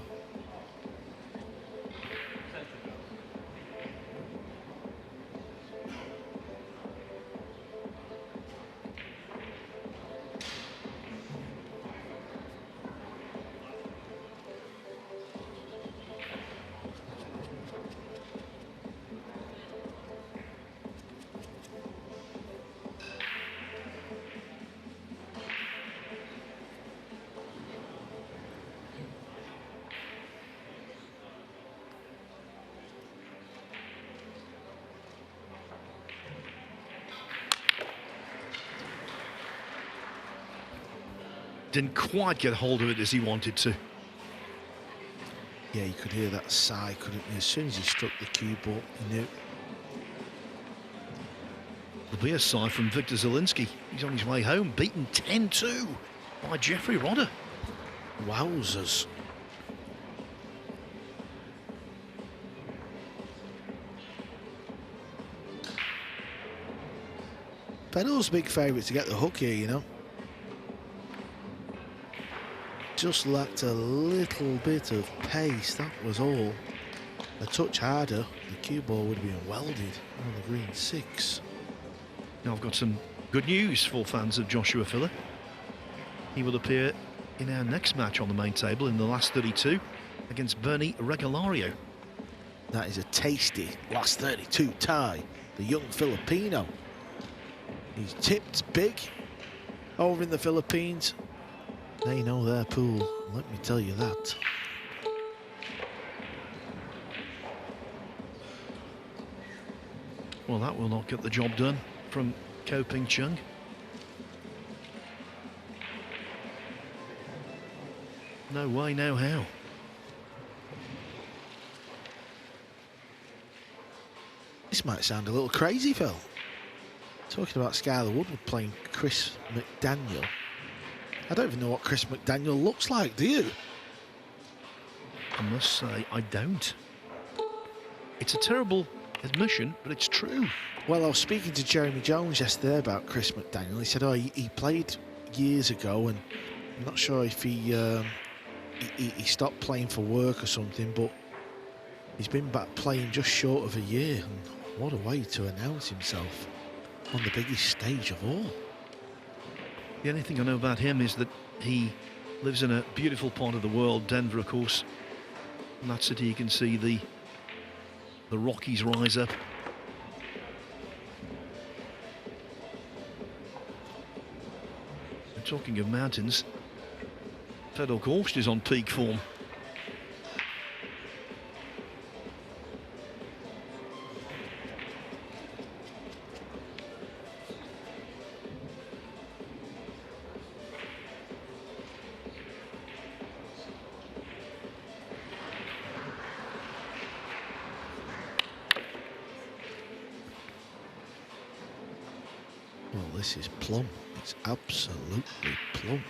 Didn't quite get hold of it as he wanted to. Yeah, you could hear that sigh, couldn't you? As soon as he struck the cue ball, he knew. There'll be a sigh from Victor Zielinski. He's on his way home, beaten 10-2 by Jeffrey Rodder. Wowzers. Fedor's big favourite to get the hook here, you know. Just lacked a little bit of pace, that was all. A touch harder, the cue ball would have been welded on the green 6. Now I've got some good news for fans of Joshua Filler. He will appear in our next match on the main table in the last 32 against Bernie Regalario. That is a tasty last 32 tie, the young Filipino. He's tipped big over in the Philippines. They know their pool, let me tell you that. Well, that will not get the job done from Ko Ping Chung. No way, no how. This might sound a little crazy, Phil. Talking about Skylar Woodward playing Chris McDaniel. I don't even know what Chris McDaniel looks like, do you? I must say, I don't. It's a terrible admission, but it's true. Well, I was speaking to Jeremy Jones yesterday about Chris McDaniel. He said, oh, he played years ago, and I'm not sure if he stopped playing for work or something, but he's been back playing just short of a year. And what a way to announce himself on the biggest stage of all. The only thing I know about him is that he lives in a beautiful part of the world, Denver, of course. In that city you can see the Rockies rise up. And talking of mountains, Fedor Gorst is on peak form. Well, this is plumb. It's absolutely plumb.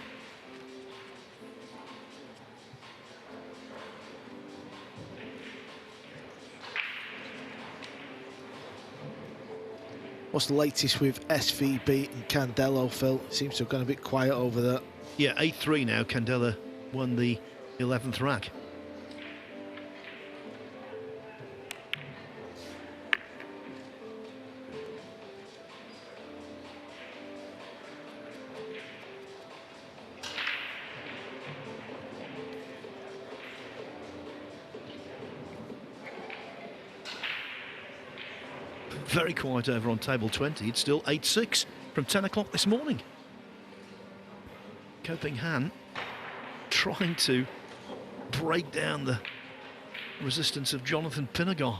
What's the latest with SVB and Candelo, Phil? Seems to have gone a bit quiet over there. Yeah, 8-3 now. Candela won the 11th rack. Very quiet over on table 20. It's still 8-6 from 10 o'clock this morning. Ko Ping Han trying to break down the resistance of Jonathan Pinagar.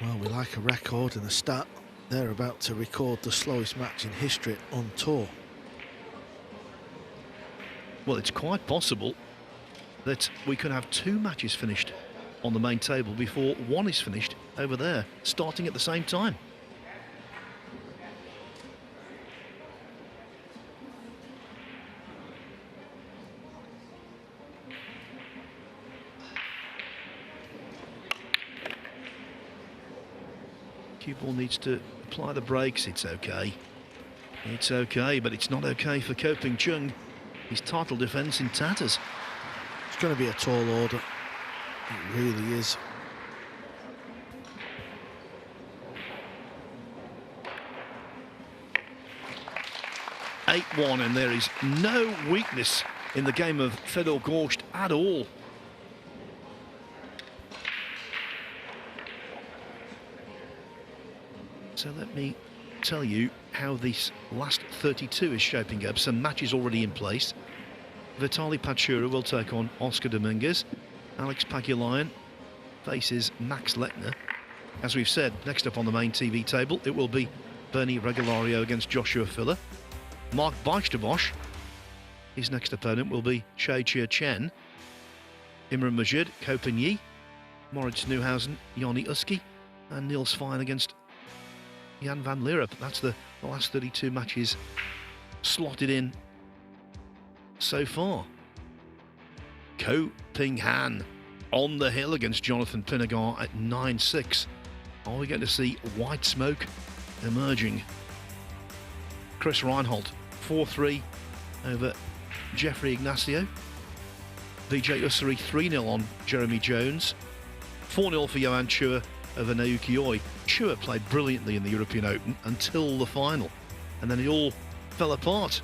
Well, we like a record and a stat. They're about to record the slowest match in history on tour. Well, it's quite possible that we could have 2 matches finished on the main table before one is finished over there, starting at the same time. Cue ball needs to apply the brakes. It's okay. It's okay, but it's not okay for Ko Ping Chung. His title defence in tatters. It's going to be a tall order. It really is. (8-1), and there is no weakness in the game of Fedor Gorst at all. So let me tell you how this last 32 is shaping up. Some matches already in place. Vitaly Pachura will take on Oscar Dominguez. Alex Pagulayan faces Max Lechner. As we've said, next up on the main TV table, it will be Bernie Regulario against Joshua Filler. Mark Beisterbosch, his next opponent will be Shea Chia Chen. Imran Majid, Ko Ping Yi, Moritz Neuhausen, Yanni Uski, and Niels Fine against Jan van Lierop. That's the last 32 matches slotted in so far. Ko Ping Han on the hill against Jonathan Pinagar at 9-6. Are we going to see white smoke emerging? Chris Reinhold 4-3 over Jeffrey Ignacio. Vijay Usuri 3-0 on Jeremy Jones. 4-0 for Johan Chua over Naoki Oi. Chua played brilliantly in the European Open until the final, and then it all fell apart.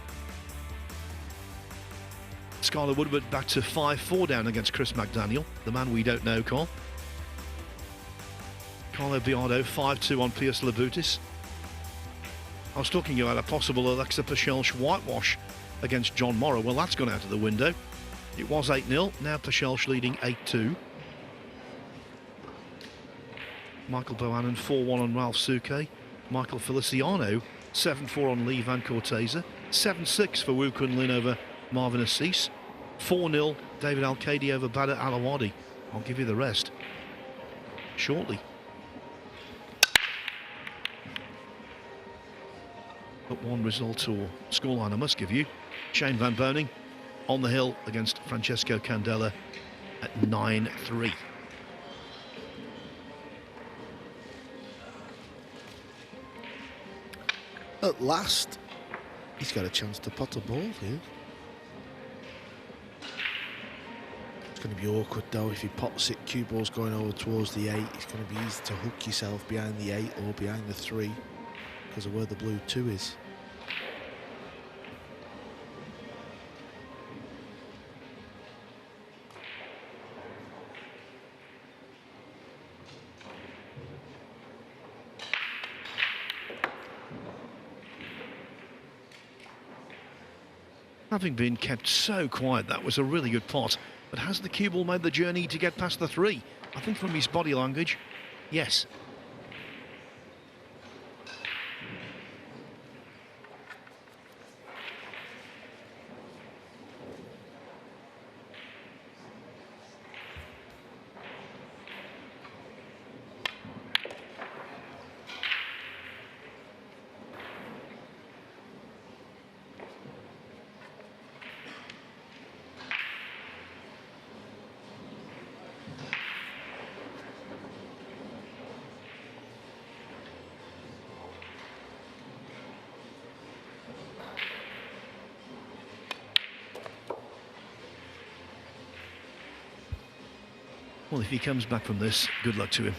Skylar Woodward back to 5-4 down against Chris McDaniel, the man we don't know, Carl. Carlo Biardo 5-2 on Pius Labutis. I was talking about a possible Alexa Pachelsch whitewash against John Morrow. Well, that's gone out of the window. It was 8-0, now Pachelsch leading 8-2. Michael Bohannon 4-1 on Ralph Souquet. Michael Feliciano 7-4 on Lee Van Corteza. 7-6 for Wu Kun Lin over Marvin Assis. 4-0 David Al-Qadi over Badr Alawadi. I'll give you the rest shortly. But one result or scoreline I must give you. Shane Van Boening on the hill against Francesco Candela at 9-3. At last, he's got a chance to pot a ball here. It's going to be awkward though if he pots it. Cue ball's going over towards the 8. It's going to be easy to hook yourself behind the 8 or behind the 3 because of where the blue 2 is. Having been kept so quiet, that was a really good pot. But has the cue ball made the journey to get past the 3? I think from his body language, yes. Well, if he comes back from this, good luck to him.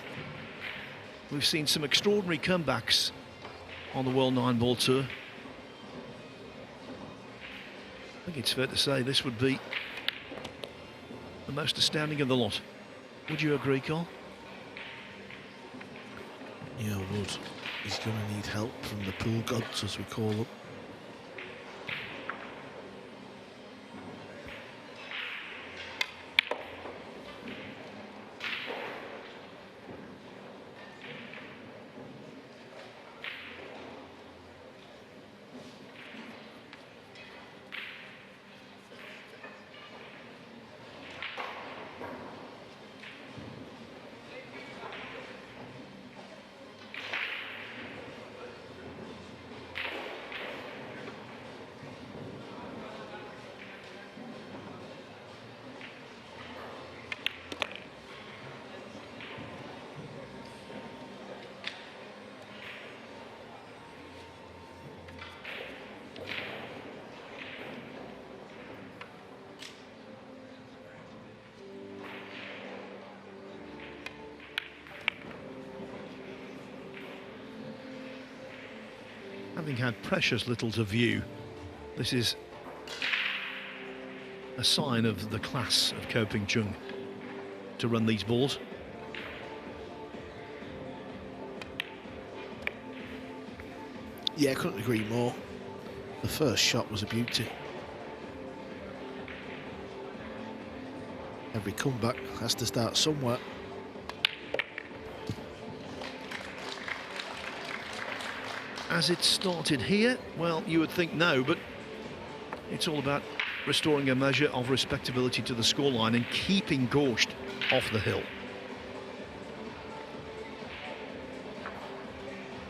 We've seen some extraordinary comebacks on the World 9-Ball Tour. I think it's fair to say this would be the most astounding of the lot. Would you agree, Carl? Yeah, I would. He's going to need help from the pool gods, as we call them. having had precious little to view, this is a sign of the class of Ko Ping Chung to run these balls. Yeah, I couldn't agree more. The first shot was a beauty. Every comeback has to start somewhere. As it started here, well, you would think no, but it's all about restoring a measure of respectability to the scoreline and keeping Gorst off the hill.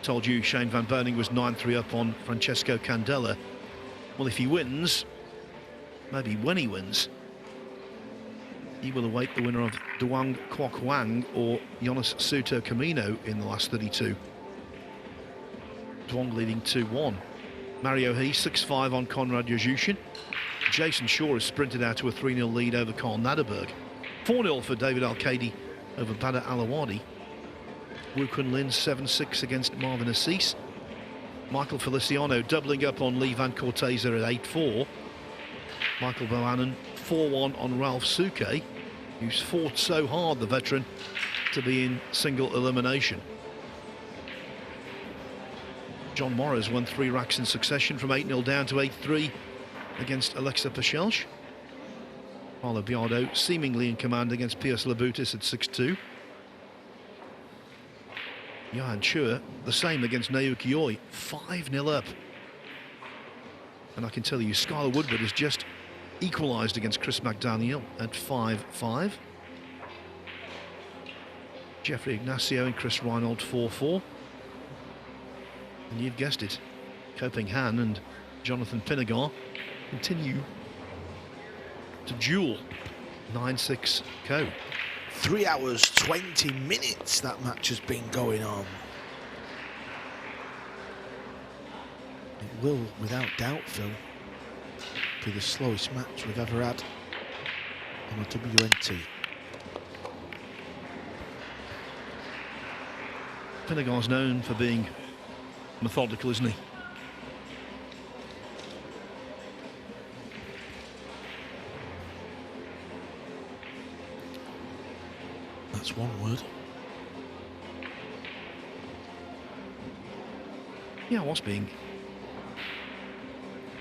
Told you Shane van Boening was 9-3 up on Francesco Candela. Well, if he wins, maybe when he wins, he will await the winner of Duang Kwok Wang or Jonas Suto Camino in the last 32. Duang leading 2-1. Mario He 6-5 on Konrad Yuzhushin. Jason Shaw has sprinted out to a 3-0 lead over Carl Naderberg. 4-0 for David Al-Qaedi over Badr Alawadi. Wu Kun Lin 7-6 against Marvin Assis. Michael Feliciano doubling up on Lee Van Corteza at 8-4. Michael Bohannon 4-1 on Ralph Souquet, who's fought so hard, the veteran, to be in single elimination. John Morris won 3 racks in succession from 8-0 down to 8-3 against Alexa Pachelch. Paulo Biardo seemingly in command against Piers Labutis at 6-2. Johan Chua the same against Naoki Oi, 5-0 up. And I can tell you, Skylar Woodward has just equalised against Chris McDaniel at 5-5. Jeffrey Ignacio and Chris Reinhold 4-4. And you've guessed it, Ko Ping Han and Jonathan Pinnegar continue to duel. 9-6 Ko. 3 hours, 20 minutes that match has been going on. It will, without doubt, Phil, be the slowest match we've ever had on a WNT. Pinnegar's known for being methodical, isn't he? That's one word. Yeah, I was being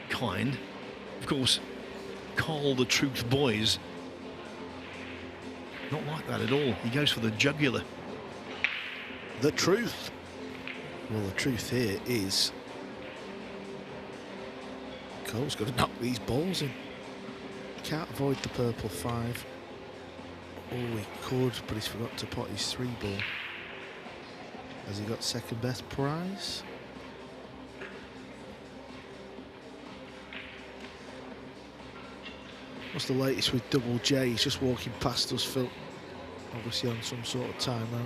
kind. Of course, Carl the Truth Boys, not like that at all. He goes for the jugular. The truth. Well, the truth here is Cole's got to knock these balls in. Can't avoid the purple 5. Oh, he could, but he's forgot to pot his 3 ball. Has he got second best prize? What's the latest with Double J? He's just walking past us, Phil. Obviously on some sort of timeout.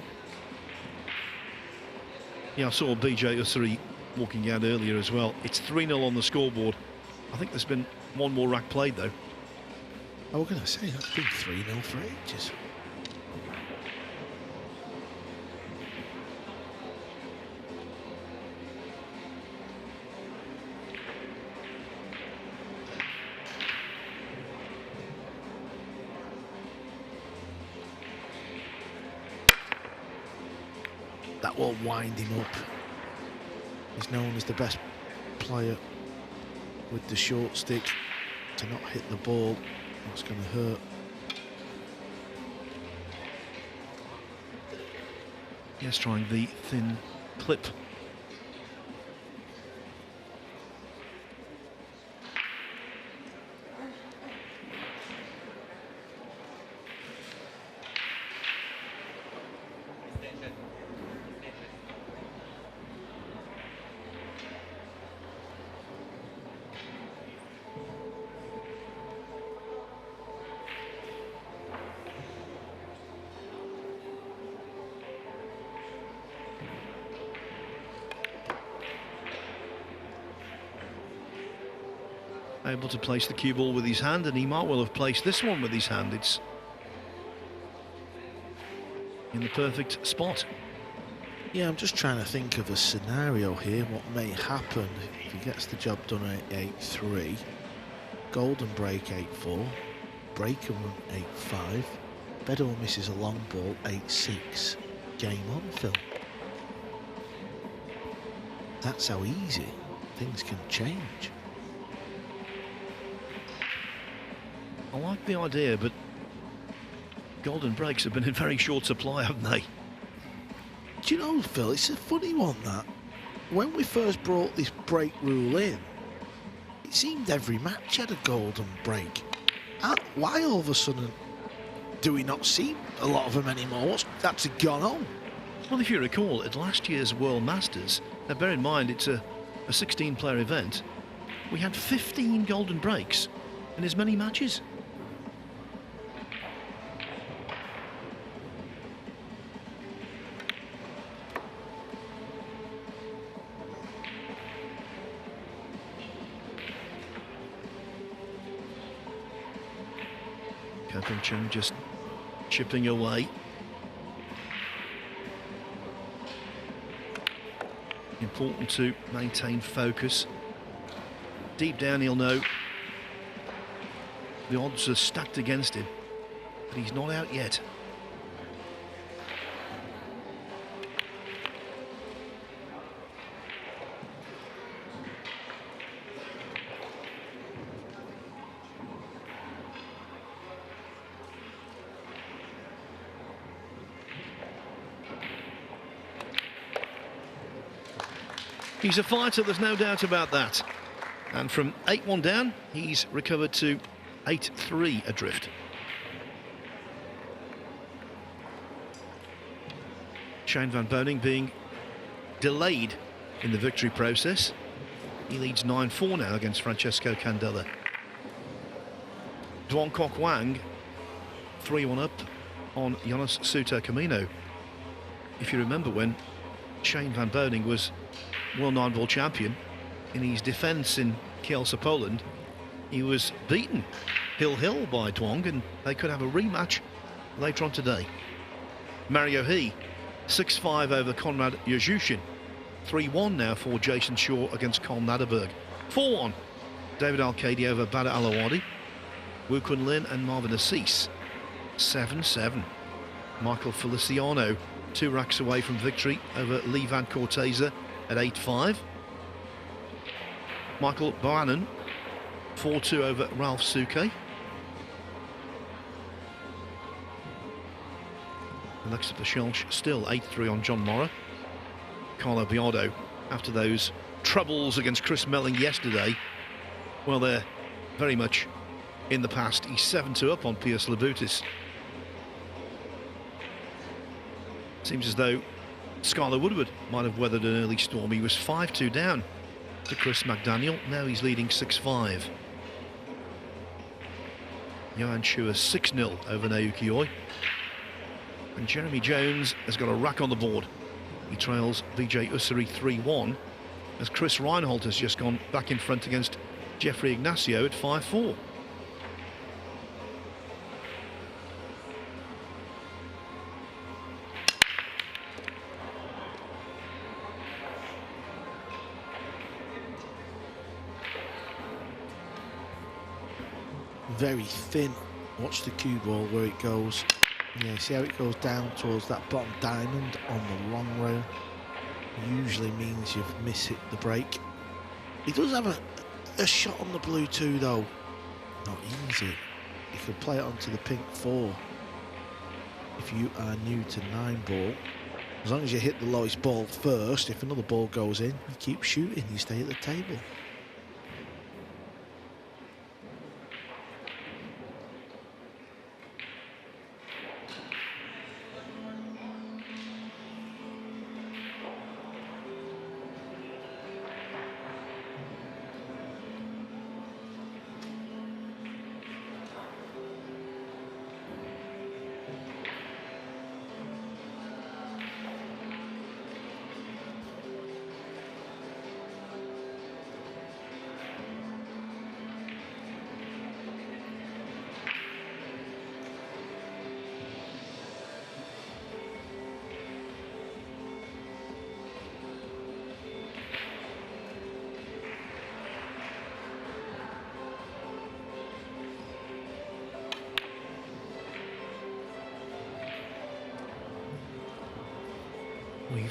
Yeah, I saw BJ Ussery walking out earlier as well. It's 3-0 on the scoreboard. I think there's been one more rack played though. I was going to say, that's been 3-0 for ages. That will wind him up. He's known as the best player with the short stick. To not hit the ball, that's going to hurt. Yes, trying the thin clip. Able to place the cue ball with his hand, and he might well have placed this one with his hand. It's in the perfect spot. Yeah, I'm just trying to think of a scenario here, what may happen if he gets the job done at 8-3, golden break 8-4, break and run 8-5, Fedor misses a long ball 8-6, game on, Phil. That's how easy things can change. I like the idea, but golden breaks have been in very short supply, haven't they? Do you know, Phil, it's a funny one that when we first brought this break rule in, it seemed every match had a golden break. Why all of a sudden do we not see a lot of them anymore? What's that's gone on? Well, if you recall, at last year's World Masters, now bear in mind it's a 16-player event, we had 15 golden breaks in as many matches. Ko Ping Chung just chipping away. Important to maintain focus. Deep down he'll know the odds are stacked against him, but he's not out yet. He's a fighter, there's no doubt about that. And from 8-1 down, he's recovered to 8-3 adrift. Shane van Boening being delayed in the victory process. He leads 9-4 now against Francesco Candela. Duong Kok Wang 3-1 up on Jonas Suter Camino. If you remember when Shane van Boening was World 9-ball champion, in his defence in Kielce, Poland, he was beaten hill by Duong, and they could have a rematch later on today. Mario He 6-5 over Konrad Yuzhushin. 3-1 now for Jason Shaw against Colm Naderberg. 4-1 David Al-Kadi over Badr Alawadi. Wu Kun Lin and Marvin Assis. 7-7 Michael Feliciano 2 racks away from victory over Lee Van Corteza at 8-5. Michael Boanen 4-2 over Ralph Suke. Alexa Pachelch still 8-3 on John Morra. Carlo Biardo, after those troubles against Chris Melling yesterday, well, they're very much in the past. He's 7-2 up on Piers Labutis. Seems as though Skylar Woodward might have weathered an early storm. He was 5-2 down to Chris McDaniel. Now he's leading 6-5. Johan Chua 6-0 over Naoki Oi. And Jeremy Jones has got a rack on the board. He trails Vijay Usuri 3-1 as Chris Reinhold has just gone back in front against Jeffrey Ignacio at 5-4. Very thin. Watch the cue ball where it goes. Yeah, see how it goes down towards that bottom diamond on the long rail. Usually means you've mishit the break. He does have a shot on the blue too, though. Not easy. You can play it onto the pink 4 if you are new to 9-ball. As long as you hit the lowest ball first, if another ball goes in, you keep shooting, you stay at the table.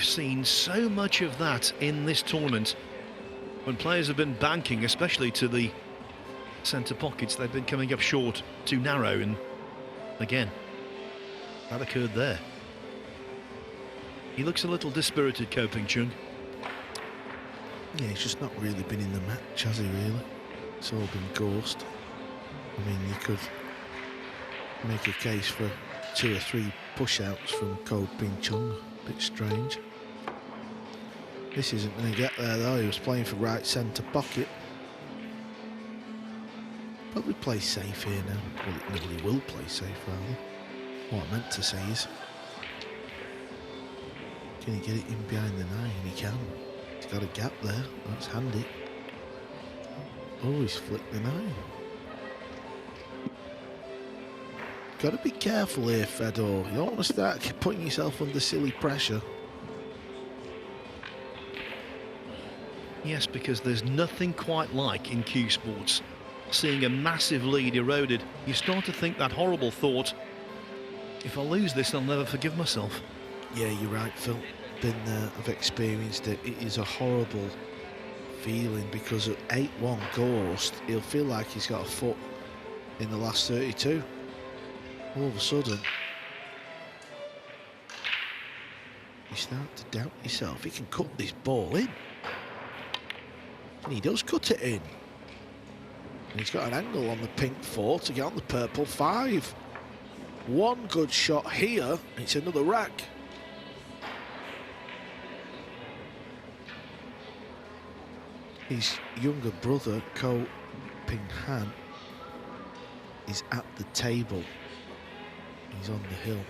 we've seen so much of that in this tournament. When players have been banking, especially to the centre pockets, they've been coming up short, too narrow, and again, that occurred there. He looks a little dispirited, Ko Ping Chung. Yeah, he's just not really been in the match, has he, really? It's all been Gorst. I mean, you could make a case for 2 or 3 push-outs from Ko Ping Chung. A bit strange. This isn't going to get there, though. He was playing for right centre pocket. Probably play safe here now. Well, he will play safe, rather. What I meant to say is, can he get it in behind the 9? He can. He's got a gap there. That's handy. Oh, he's flicked the 9. Got to be careful here, Fedor. You don't want to start putting yourself under silly pressure. Yes, because there's nothing quite like in Q Sports seeing a massive lead eroded. You start to think that horrible thought, if I lose this, I'll never forgive myself. Yeah, you're right, Phil. Been there, I've experienced it. It is a horrible feeling because at 8-1 Gorst, he'll feel like he's got a foot in the last 32. All of a sudden, you start to doubt yourself. He can cut this ball in. And he does cut it in. And he's got an angle on the pink 4 to get on the purple 5. One good shot here, it's another rack. His younger brother, Ko Ping Han, is at the table. He's on the hill.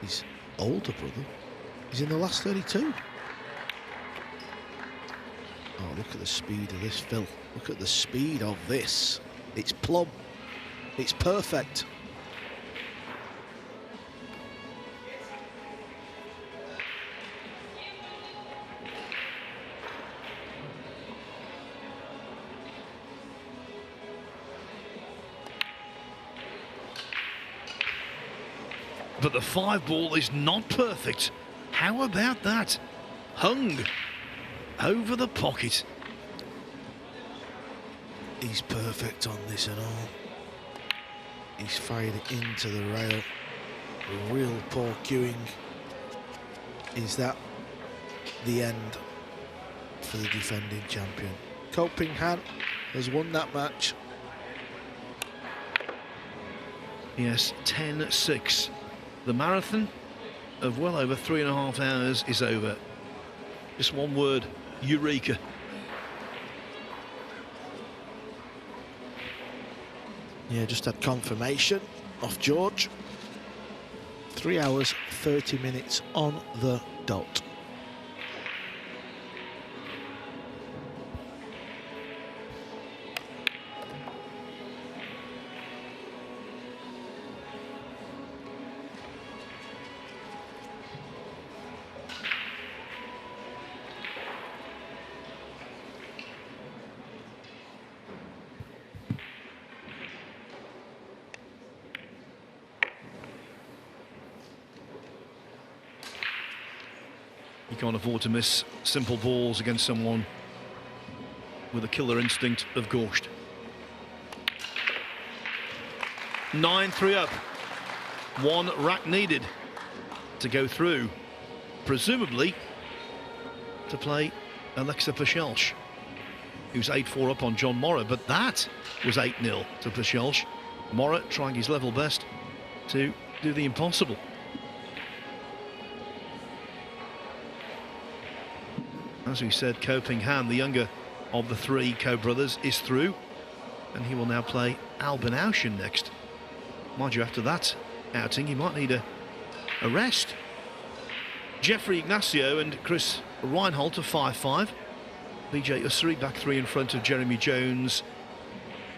His older brother is in the last 32. Oh, look at the speed of this, Phil. Look at the speed of this. It's plumb. It's perfect. But the 5 ball is not perfect. How about that? Hung over the pocket. He's perfect on this and all. He's fired it into the rail. Real poor cueing. Is that the end for the defending champion? Ko Ping Han has won that match. Yes, 10-6. The marathon of well over 3.5 hours is over. Just one word, eureka. Yeah, just had confirmation off George. 3 hours, 30 minutes on the dot. You can't afford to miss simple balls against someone with a killer instinct of Gorst. 9-3 up. 1 rack needed to go through, presumably to play Alexa Pachelch, who's 8-4 up on John Morra, but that was 8-0 to Pachelch. Morra trying his level best to do the impossible. As we said, Ko Ping Han, the younger of the 3 Ko brothers, is through, and he will now play Albin Aushin next. Mind you, after that outing, he might need a rest. Jeffrey Ignacio and Chris Reinhold are 5-5. Vijay Usri back 3 in front of Jeremy Jones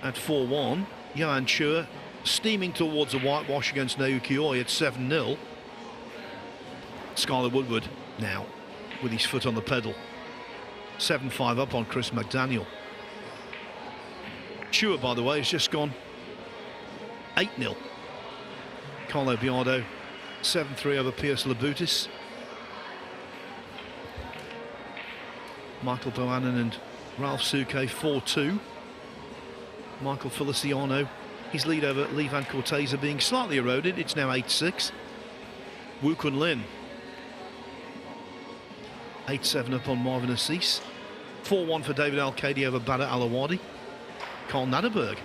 at 4-1. Johan Chua steaming towards a whitewash against Naoki Oi at 7-0. Skylar Woodward now with his foot on the pedal. 7-5 up on Chris McDaniel. Chua, by the way, has just gone 8-0. Carlo Biardo 7-3 over Pierce Labutis. Michael Boening and Ralph Souquet 4-2. Michael Feliciano, his lead over Lee Van Corteza being slightly eroded. It's now 8-6. Wu Kun Lin 8-7 up on Marvin Assis. 4-1 for David Al-Qadi over Badr Alawadi. Carl Naderberg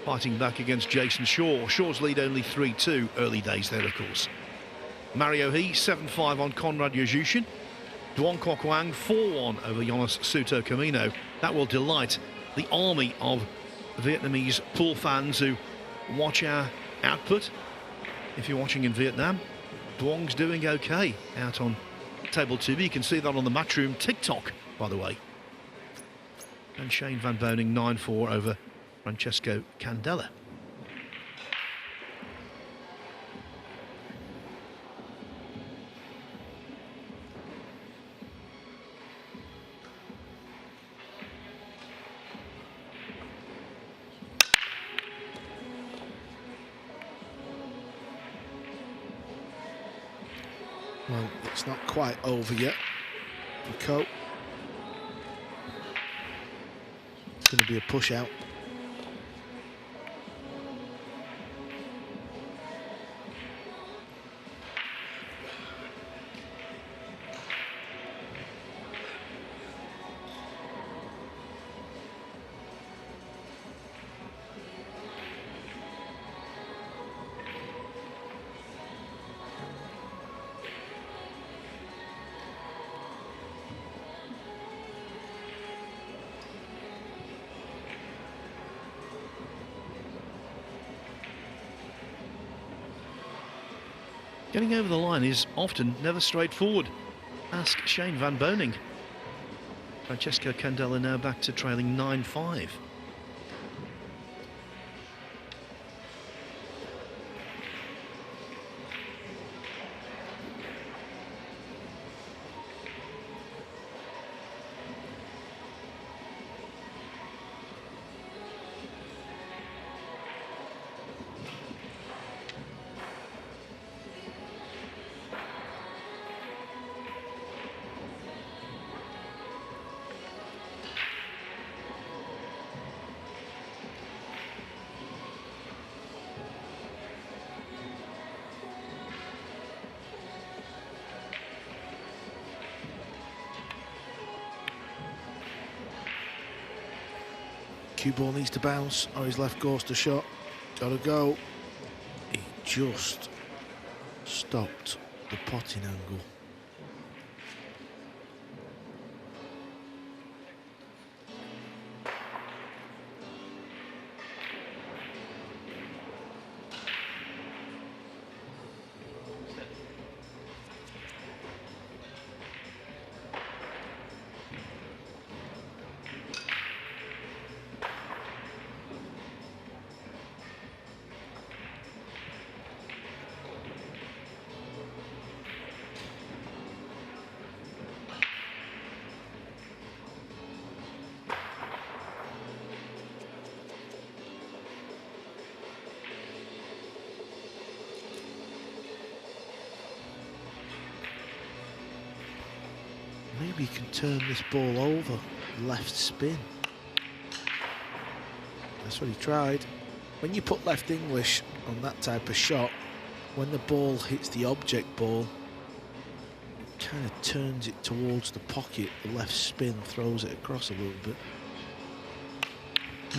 fighting back against Jason Shaw. Shaw's lead only 3-2. Early days there, of course. Mario He 7-5 on Conrad Yuzhishin. Duong Quoc Wang 4-1 over Jonas Suto Camino. That will delight the army of Vietnamese pool fans who watch our output. If you're watching in Vietnam, Duong's doing okay out on table 2B. You can see that on the Matchroom TikTok, by the way. And Shane Van Boening 9-4 over Francesco Candela. Well, it's not quite over yet for Ko. It's going to be a push out. Getting over the line is often never straightforward. Ask Shane Van Boening. Francesco Candela now back to trailing 9-5. Cue ball needs to bounce. Oh, he's left Gorst a shot. Gotta go. He just stopped the potting angle. Maybe he can turn this ball over, left spin. That's what he tried. When you put left English on that type of shot, when the ball hits the object ball, it kind of turns it towards the pocket. The left spin throws it across a little bit.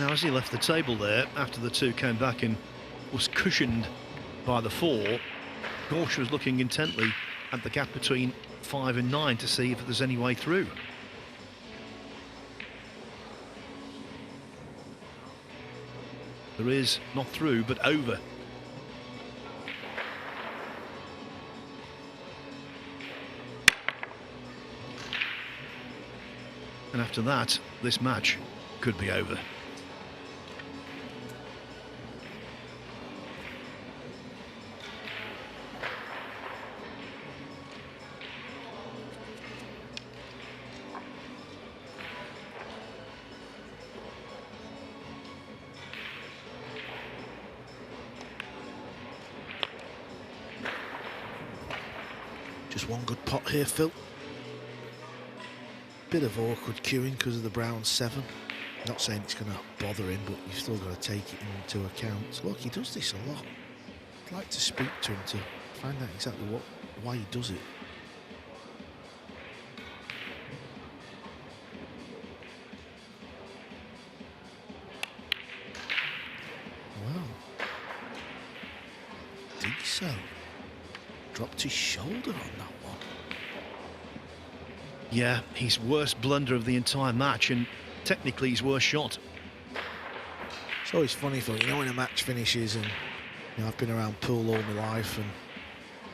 Now, as he left the table there, after the 2 came back and was cushioned by the 4, Gorst was looking intently at the gap between 5 and 9 to see if there's any way through. There is, not through, but over. And after that, this match could be over. Just one good pot here, Phil. Bit of awkward queuing because of the brown 7. Not saying it's going to bother him, but you've still got to take it into account. So look, he does this a lot. I'd like to speak to him to find out exactly why he does it. Well, I think so. Dropped his shoulder on that one. Yeah, his worst blunder of the entire match, and technically his worst shot. It's always funny for, you know, when a match finishes, and you know, I've been around pool all my life, and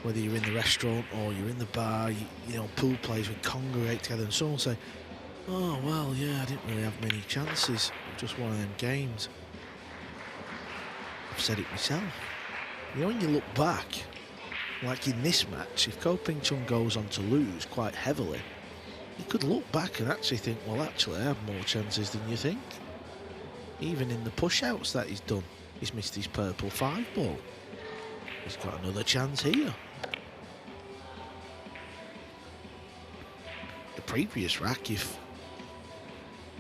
whether you're in the restaurant or you're in the bar, you know, pool players would congregate together, and someone will say, oh, well, yeah, I didn't really have many chances. Just one of them games. I've said it myself. You know, when you look back, like in this match, if Ko Ping Chung goes on to lose quite heavily, you could look back and actually think, well, actually, I have more chances than you think. Even in the push-outs that he's done, he's missed his purple 5 ball. He's got another chance here. The previous rack, if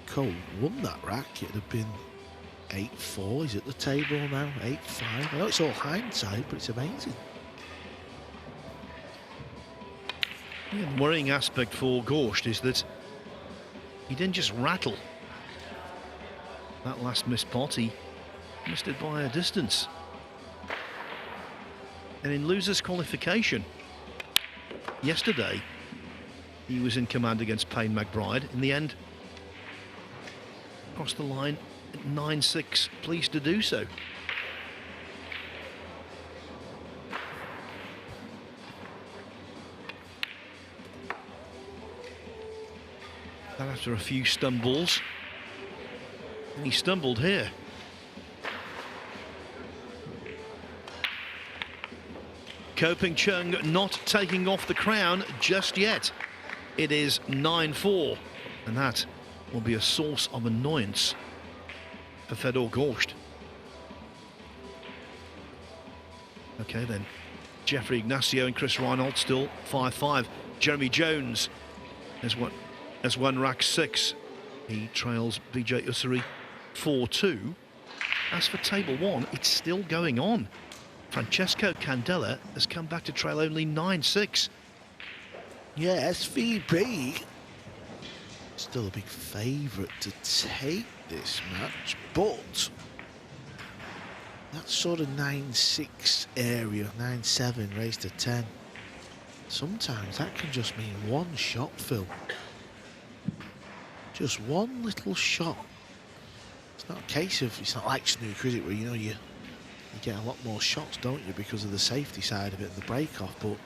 Ko won that rack, it'd have been 8-4. He's at the table now, 8-5. I know it's all hindsight, but it's amazing. Yeah, the worrying aspect for Gorst is that he didn't just rattle that last missed pot, he missed it by a distance. And in losers qualification yesterday, he was in command against Payne McBride. In the end, crossed the line at 9-6, pleased to do so. And after a few stumbles, and he stumbled here. Ko Ping Chung not taking off the crown just yet. It is 9-4, and that will be a source of annoyance for Fedor Gorst. Okay then, Jeffrey Ignacio and Chris Reinhold still 5-5. Jeremy Jones has won rack 6. He trails BJ Ussery 4-2. As for table 1, it's still going on. Francesco Candela has come back to trail only 9-6. Yeah, SVB still a big favourite to take this match, but that sort of 9-6 area, 9-7 raised to 10, sometimes that can just mean one shot, Phil. Just one little shot. It's not a case of, it's not like snooker, is it, where you know you get a lot more shots, don't you, because of the safety side of it and the break off. But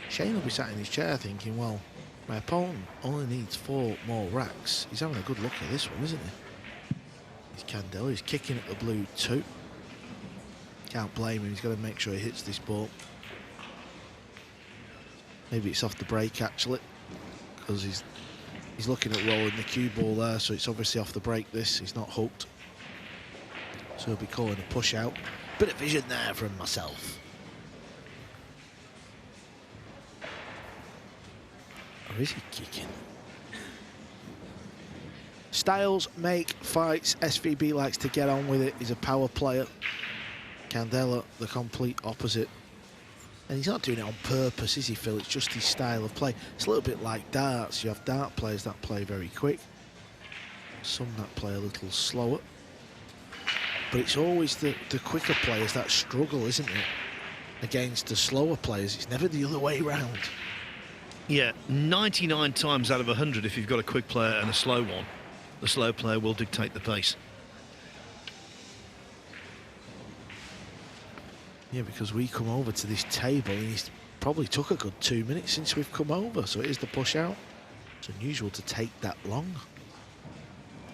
Shane will be sat in his chair thinking, well, my opponent only needs 4 more racks. He's having a good look at this one, isn't he? He's Candela, he's kicking at the blue too. Can't blame him, he's got to make sure he hits this ball. Maybe it's off the break actually, because he's looking at rolling the cue ball there, so it's obviously off the break this, he's not hooked. So he'll be calling a push out. Bit of vision there from myself. Or is he kicking? Styles make fights. SVB likes to get on with it. He's a power player. Candela, the complete opposite. And he's not doing it on purpose, is he, Phil? It's just his style of play. It's a little bit like darts. You have dart players that play very quick. Some that play a little slower. But it's always the quicker players that struggle, isn't it? Against the slower players. It's never the other way around. Yeah, 99 times out of 100, if you've got a quick player and a slow one, the slow player will dictate the pace. Yeah, because we come over to this table and he's probably took a good 2 minutes since we've come over. So it is the push out. It's unusual to take that long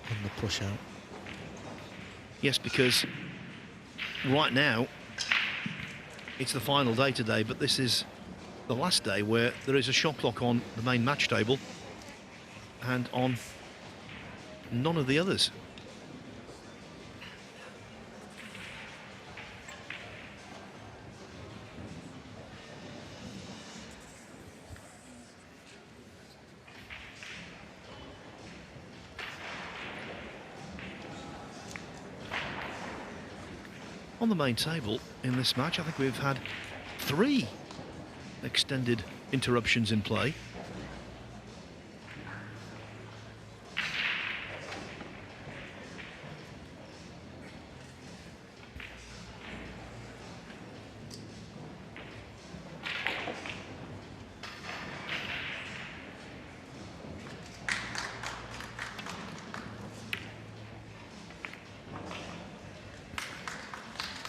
on the push out. Yes, because right now it's the final day today, but this is the last day where there is a shot clock on the main match table and on none of the others. On the main table in this match, I think we've had 3 extended interruptions in play.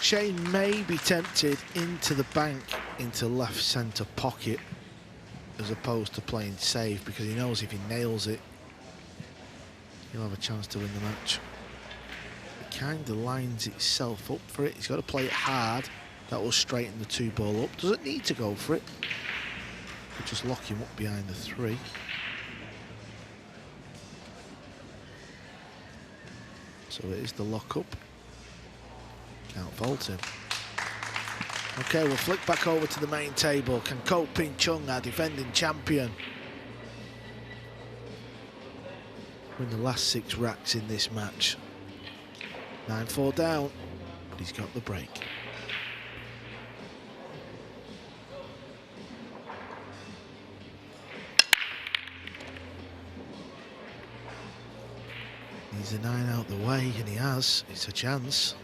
Shane may be tempted into the bank, into left centre pocket, as opposed to playing safe, because he knows if he nails it, he'll have a chance to win the match. It kind of lines itself up for it. He's got to play it hard. That will straighten the 2-ball up. Doesn't need to go for it. We'll just lock him up behind the 3. So it is the lock-up. Can't fault him. Okay, we'll flick back over to the main table. Can Ko Ping Chung, our defending champion, win the last 6 racks in this match? 9-4 down, but he's got the break. Needs a 9 out the way, and he has. It's a chance.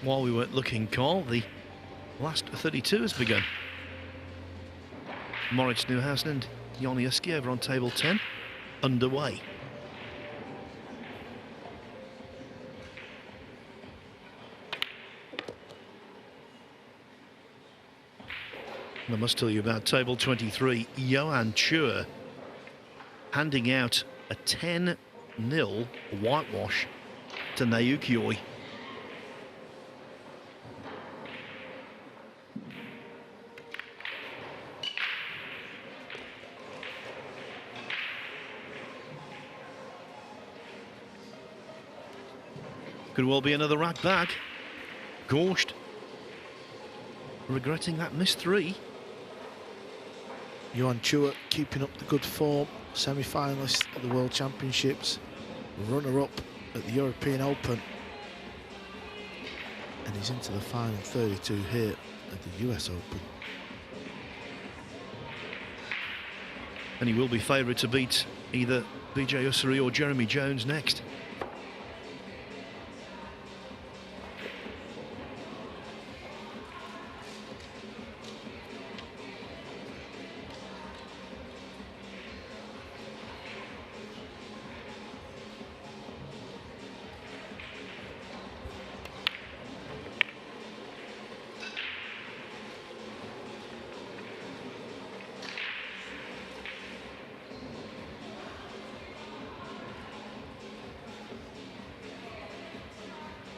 While we weren't looking, Carl, the last 32 has begun. Moritz Neuhausen and Joniuski over on table 10, underway. I must tell you about table 23, Johan Chua handing out a 10-0 whitewash to Naokioi. Could well be another rack back. Gorst regretting that missed 3. Johan Chua keeping up the good form, semi-finalist at the World Championships, runner-up at the European Open, and he's into the final 32 here at the US Open. And he will be favourite to beat either Vijay Usuri or Jeremy Jones next.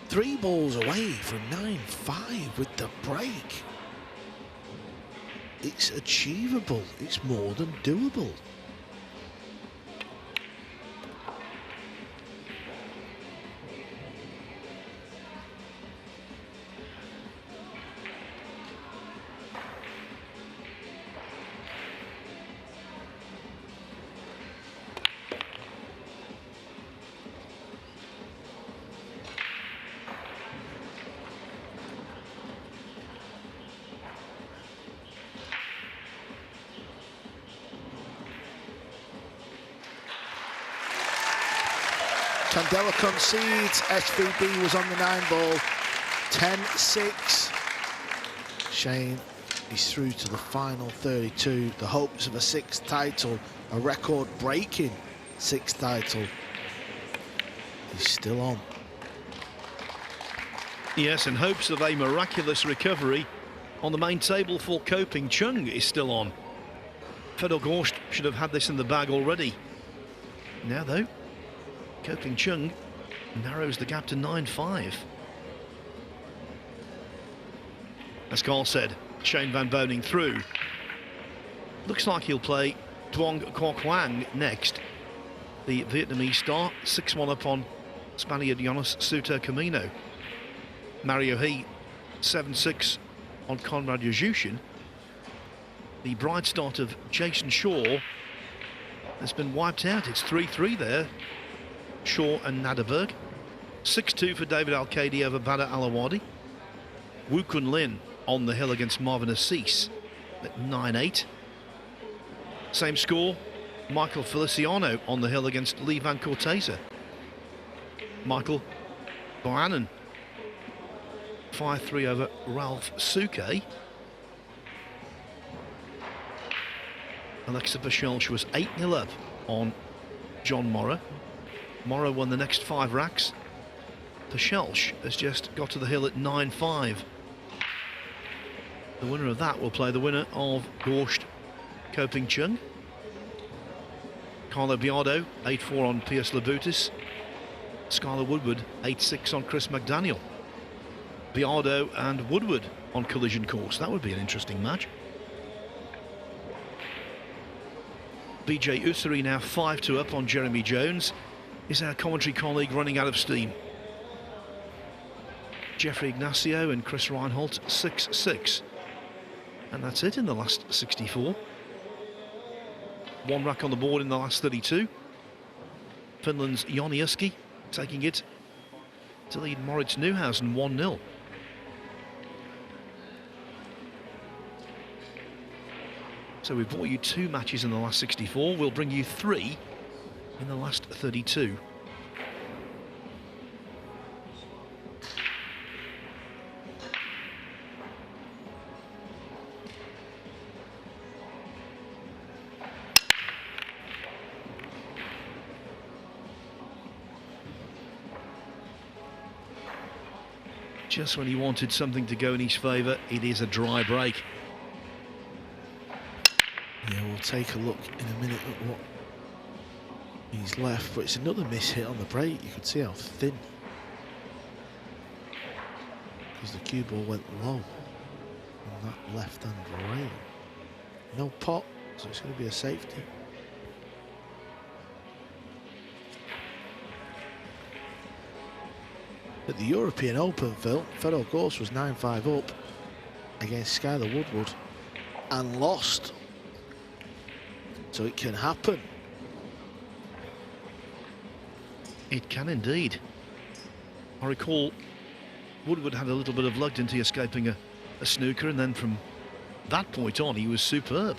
Three balls away from 9-5 with the break. It's achievable. It's more than doable. Candela concedes. SVB was on the 9-ball. 10-6. Shane is through to the final 32. The hopes of a 6th title, a record-breaking 6th title, is still on. Yes, and hopes of a miraculous recovery on the main table for Ko Ping Chung is still on. Fedor Gorst should have had this in the bag already. Now, though, Ko Ping Chung narrows the gap to 9-5. As Carl said, Shane van Boening through. Looks like he'll play Duong Quoc Quang next. The Vietnamese star, 6-1 up on Spaniard Jonas Suter Camino. Mario He, 7-6 on Konrad Yuzhushin. The bright start of Jason Shaw has been wiped out. It's 3-3 there. Shaw and Naderberg. 6-2 for David Al-Qadi over Badr Alawadi. Wu Kun Lin on the hill against Marvin Assis at 9-8. Same score, Michael Feliciano on the hill against Lee Van Corteza. Michael Boanen, 5-3 over Ralph Souquet. Alexa Pachelch was 8-0 up on John Morrow. Morrow won the next 5 racks. Pachelch has just got to the hill at 9-5. The winner of that will play the winner of Gorst Ko Ping Chung. Carlo Biardo, 8-4 on Piers Labutis. Skylar Woodward, 8-6 on Chris McDaniel. Biardo and Woodward on collision course. That would be an interesting match. BJ Ussery now 5-2 up on Jeremy Jones. Is our commentary colleague running out of steam? Jeffrey Ignacio and Chris Reinholdt, 6-6. And that's it in the last 64. 1 rack on the board in the last 32. Finland's Joni Uski taking it to lead Moritz Neuhausen 1-0. So we've brought you 2 matches in the last 64. We'll bring you 3 in the last 32. Just when he wanted something to go in his favour, it is a dry break. Yeah, we'll take a look in a minute at what he's left, but it's another miss hit on the break. You could see how thin, because the cue ball went low on that left-hand rail. No pot, so it's going to be a safety. At the European Open, Phil, Fedor Gorst was 9-5 up against Skylar Woodward and lost. So it can happen. It can indeed. I recall Woodward had a little bit of luck into escaping a snooker, and then from that point on he was superb.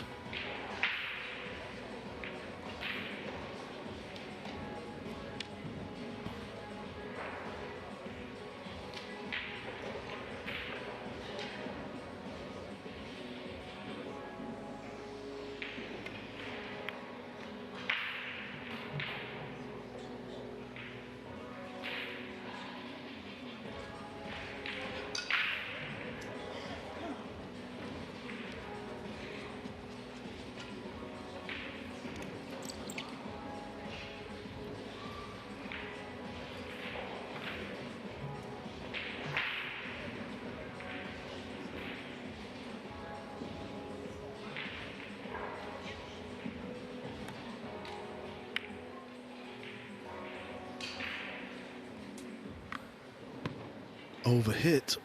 Overhit.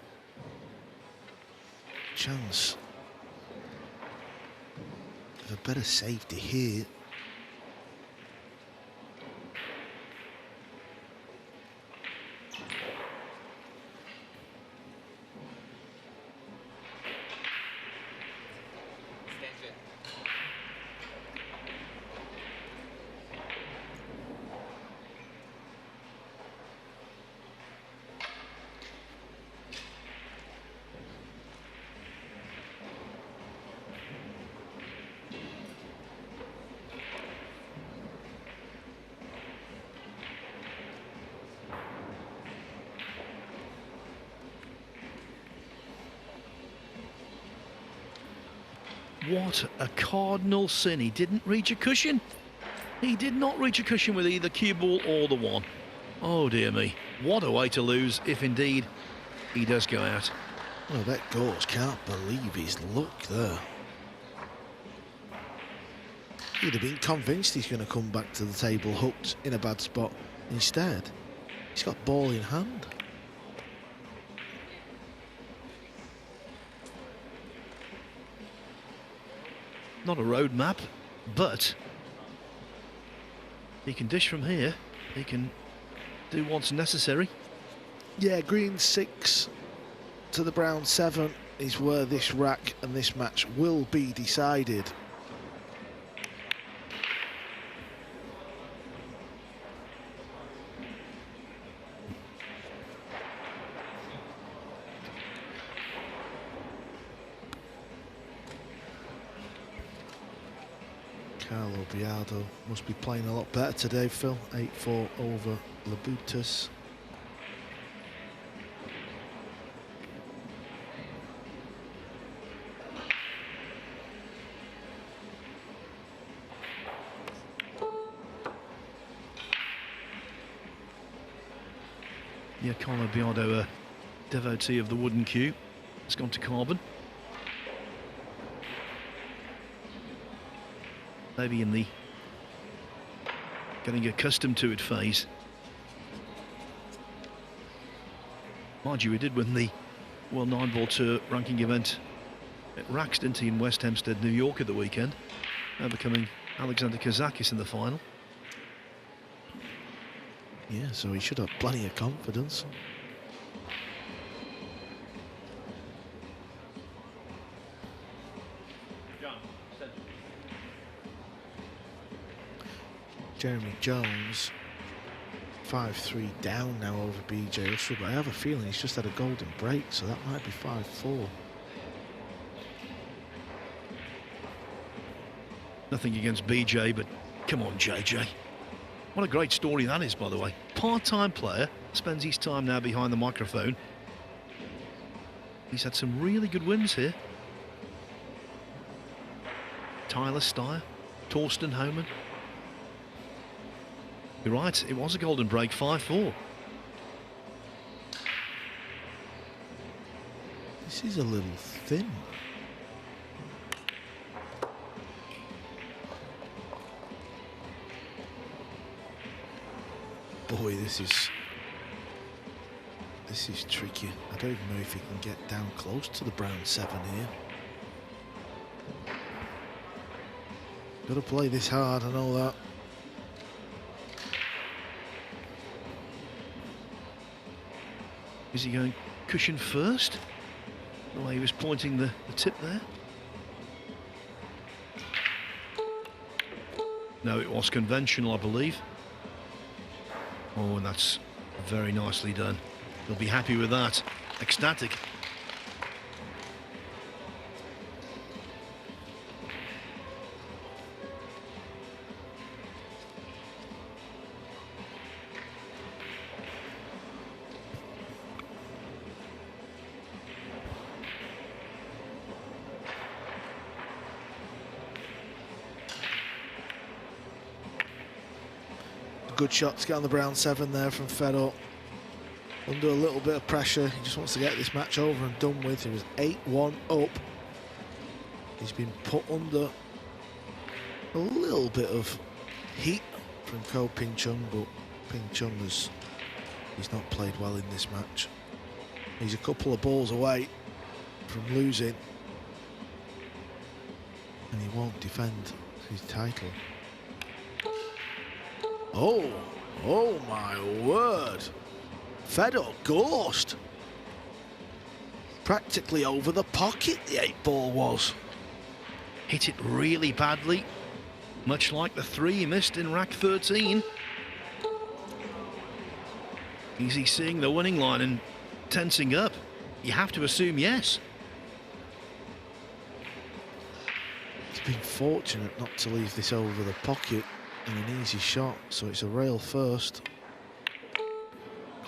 Chance of a better safety here. What a cardinal sin. He didn't reach a cushion. He did not reach a cushion with either cue ball or the one. Oh dear me, what a way to lose if indeed he does go out. Well, I bet Gorst can't believe his luck there. He'd have been convinced he's going to come back to the table hooked in a bad spot. Instead, he's got ball in hand. Not a road map, but he can dish from here. He can do what's necessary. Yeah, green 6 to the brown 7 is where this rack and this match will be decided. Carlo Biardo must be playing a lot better today, Phil. 8-4 over Labutus. Yeah, Carlo Biardo, a devotee of the wooden cue, has gone to carbon. Maybe in the getting accustomed to it phase. Mind you, we did win the World 9-Ball Tour ranking event at Racks, didn't he, in West Hempstead, New York at the weekend, overcoming Alexander Kazakis in the final. Yeah, so he should have plenty of confidence. Jeremy Jones, 5-3 down now over BJ Russell, but I have a feeling he's just had a golden break, so that might be 5-4. Nothing against BJ, but come on, JJ. What a great story that is, by the way. Part-time player, spends his time now behind the microphone. He's had some really good wins here. Tyler Steyer, Torsten Homan. You're right, it was a golden break, 5-4. This is a little thin. Boy, this is tricky. I don't even know if he can get down close to the brown 7 here. Got to play this hard, I know that. Is he going cushion first? The way he was pointing the tip there. No, it was conventional, I believe. Oh, and that's very nicely done. He'll be happy with that. Ecstatic. Good shot to get on the brown 7 there from Fedor. Under a little bit of pressure. He just wants to get this match over and done with. He was 8-1 up. He's been put under a little bit of heat from Ko Ping Chung, but Ping Chung he's not played well in this match. He's a couple of balls away from losing, and he won't defend his title. Oh my word. Fedor Gorst. Practically over the pocket, the 8-ball was. Hit it really badly, much like the 3 he missed in rack 13. Is he seeing the winning line and tensing up? You have to assume yes. He's been fortunate not to leave this over the pocket in an easy shot, so it's a rail first.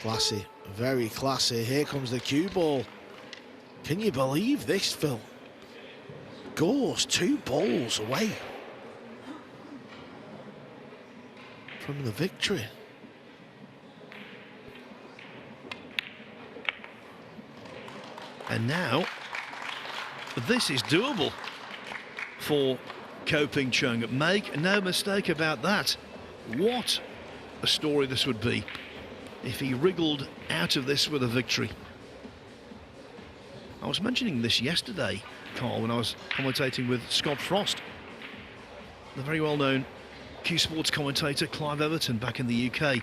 Classy, very classy. Here comes the cue ball. Can you believe this, Phil? Gorst 2 balls away from the victory. And now, this is doable for Ko Ping Chung. Make no mistake about that. What a story this would be if he wriggled out of this with a victory. I was mentioning this yesterday, Carl, when I was commentating with Scott Frost, the very well-known Q Sports commentator Clive Everton back in the UK.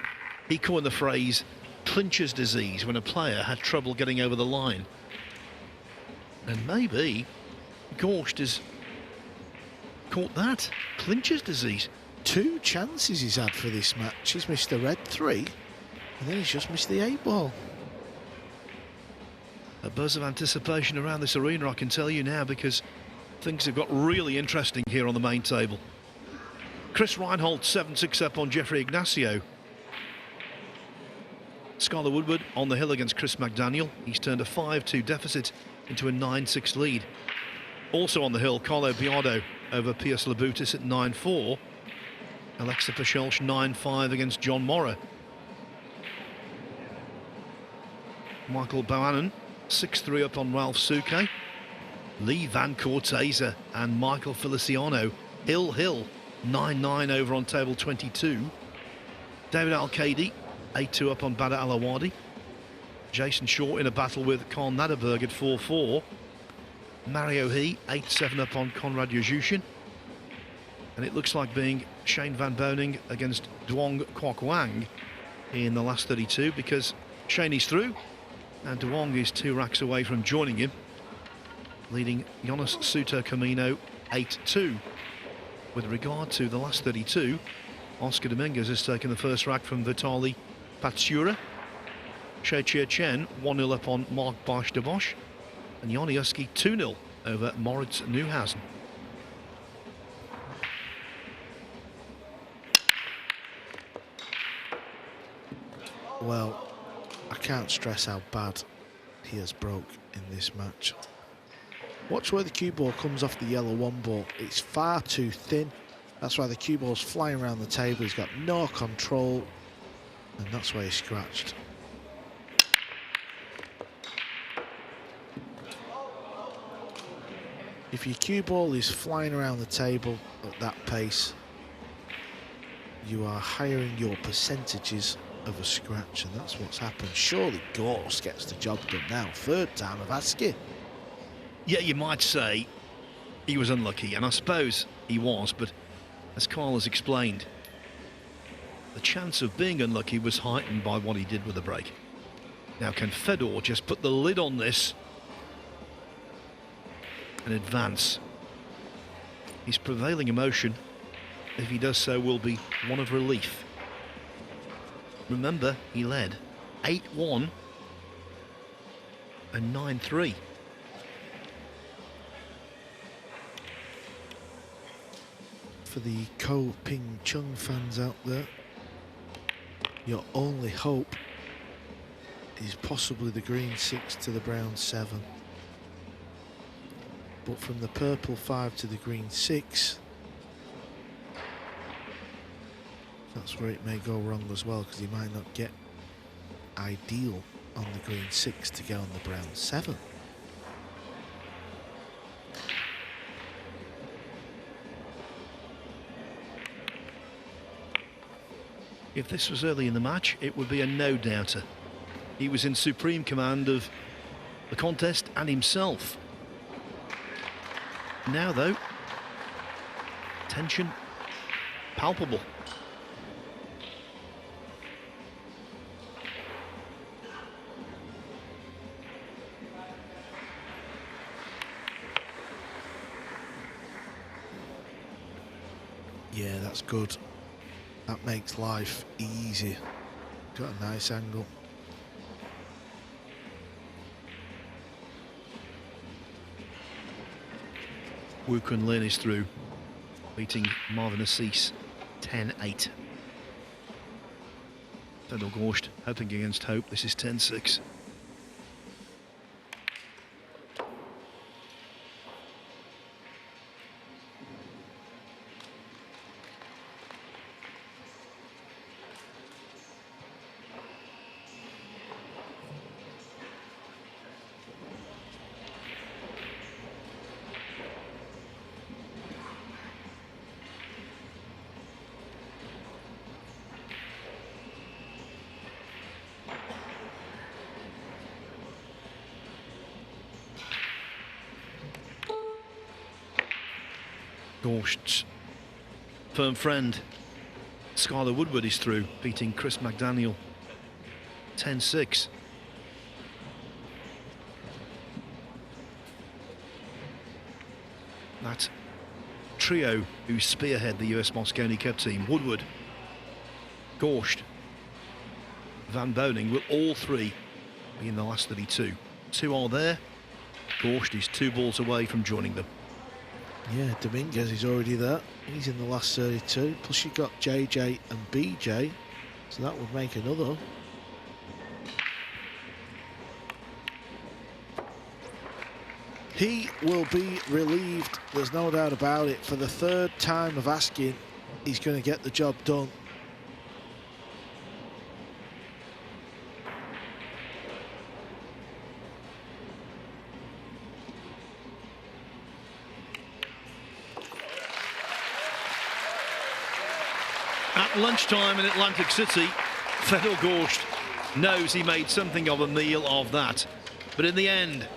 He coined the phrase clinches disease when a player had trouble getting over the line. And maybe Gorst has caught that, clinches disease. 2 chances he's had for this match. He's missed the red 3, and then he's just missed the 8 ball. A buzz of anticipation around this arena, I can tell you now, because things have got really interesting here on the main table. Chris Reinhold 7-6 up on Jeffrey Ignacio. Skylar Woodward on the hill against Chris McDaniel. He's turned a 5-2 deficit into a 9-6 lead. Also on the hill, Carlo Biardo over Pius Labutis at 9-4. Alexa Pachelch 9-5 against John Morrow. Michael Boanen 6-3 up on Ralph Souquet. Lee Van Corteza and Michael Feliciano Hill 9-9 over on table 22. David Al-Kadi 8-2 up on Badr Alawadi. Jason Shaw in a battle with Karl Naderberg at 4-4. Mario He 8-7 up on Konrad Yuzhushin. And it looks like being Shane Van Boening against Duong Kwok Wang in the last 32, because Shane is through and Duong is 2 racks away from joining him, leading Jonas Suter Camino 8-2. With regard to the last 32, Oscar Dominguez has taken the first rack from Vitali Patsura. Shea Chia Chen 1-0 up on Mark Bosch de Bosch. And Joniuski 2-0 over Moritz Neuhausen. Well, I can't stress how bad he has broke in this match. Watch where the cue ball comes off the yellow 1 ball. It's far too thin. That's why the cue ball's flying around the table. He's got no control, and that's why he's scratched. If your cue ball is flying around the table at that pace, you are highering your percentages of a scratch, and that's what's happened. Surely Gorst gets the job done now. 3rd time I've asked you. Yeah, you might say he was unlucky, and I suppose he was, but as Carl has explained, the chance of being unlucky was heightened by what he did with the break. Now, can Fedor just put the lid on this and advance? His prevailing emotion, if he does so, will be one of relief. Remember, he led 8-1 and 9-3. For the Ko Ping Chung fans out there, your only hope is possibly the green 6 to the brown 7. But from the purple 5 to the green 6, that's where it may go wrong as well, because he might not get ideal on the green 6 to get on the brown 7. If this was early in the match, it would be a no-doubter. He was in supreme command of the contest and himself. Now, though, tension palpable. Yeah, that's good. That makes life easy. Got a nice angle. Wu Kun Lin is through, beating Marvin Assis 10-8. Fedor Gorst hoping against hope. This is 10-6. Gorst's firm friend Skylar Woodward is through, beating Chris McDaniel 10-6. That trio who spearhead the US Mosconi Cup team, Woodward, Gorst, Van Boening, will all three be in the last 32. Two are there. Gorst is 2 balls away from joining them. Yeah, Dominguez is already there. He's in the last 32. Plus you've got JJ and BJ, so that would make another. He will be relieved, there's no doubt about it. For the 3rd time of asking, he's going to get the job done. At lunchtime in Atlantic City, Fedor Gorst knows he made something of a meal of that. But in the end,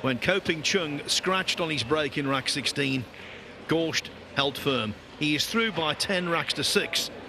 when Ko Ping Chung scratched on his break in rack 16, Gorst held firm. He is through by 10 racks to 6.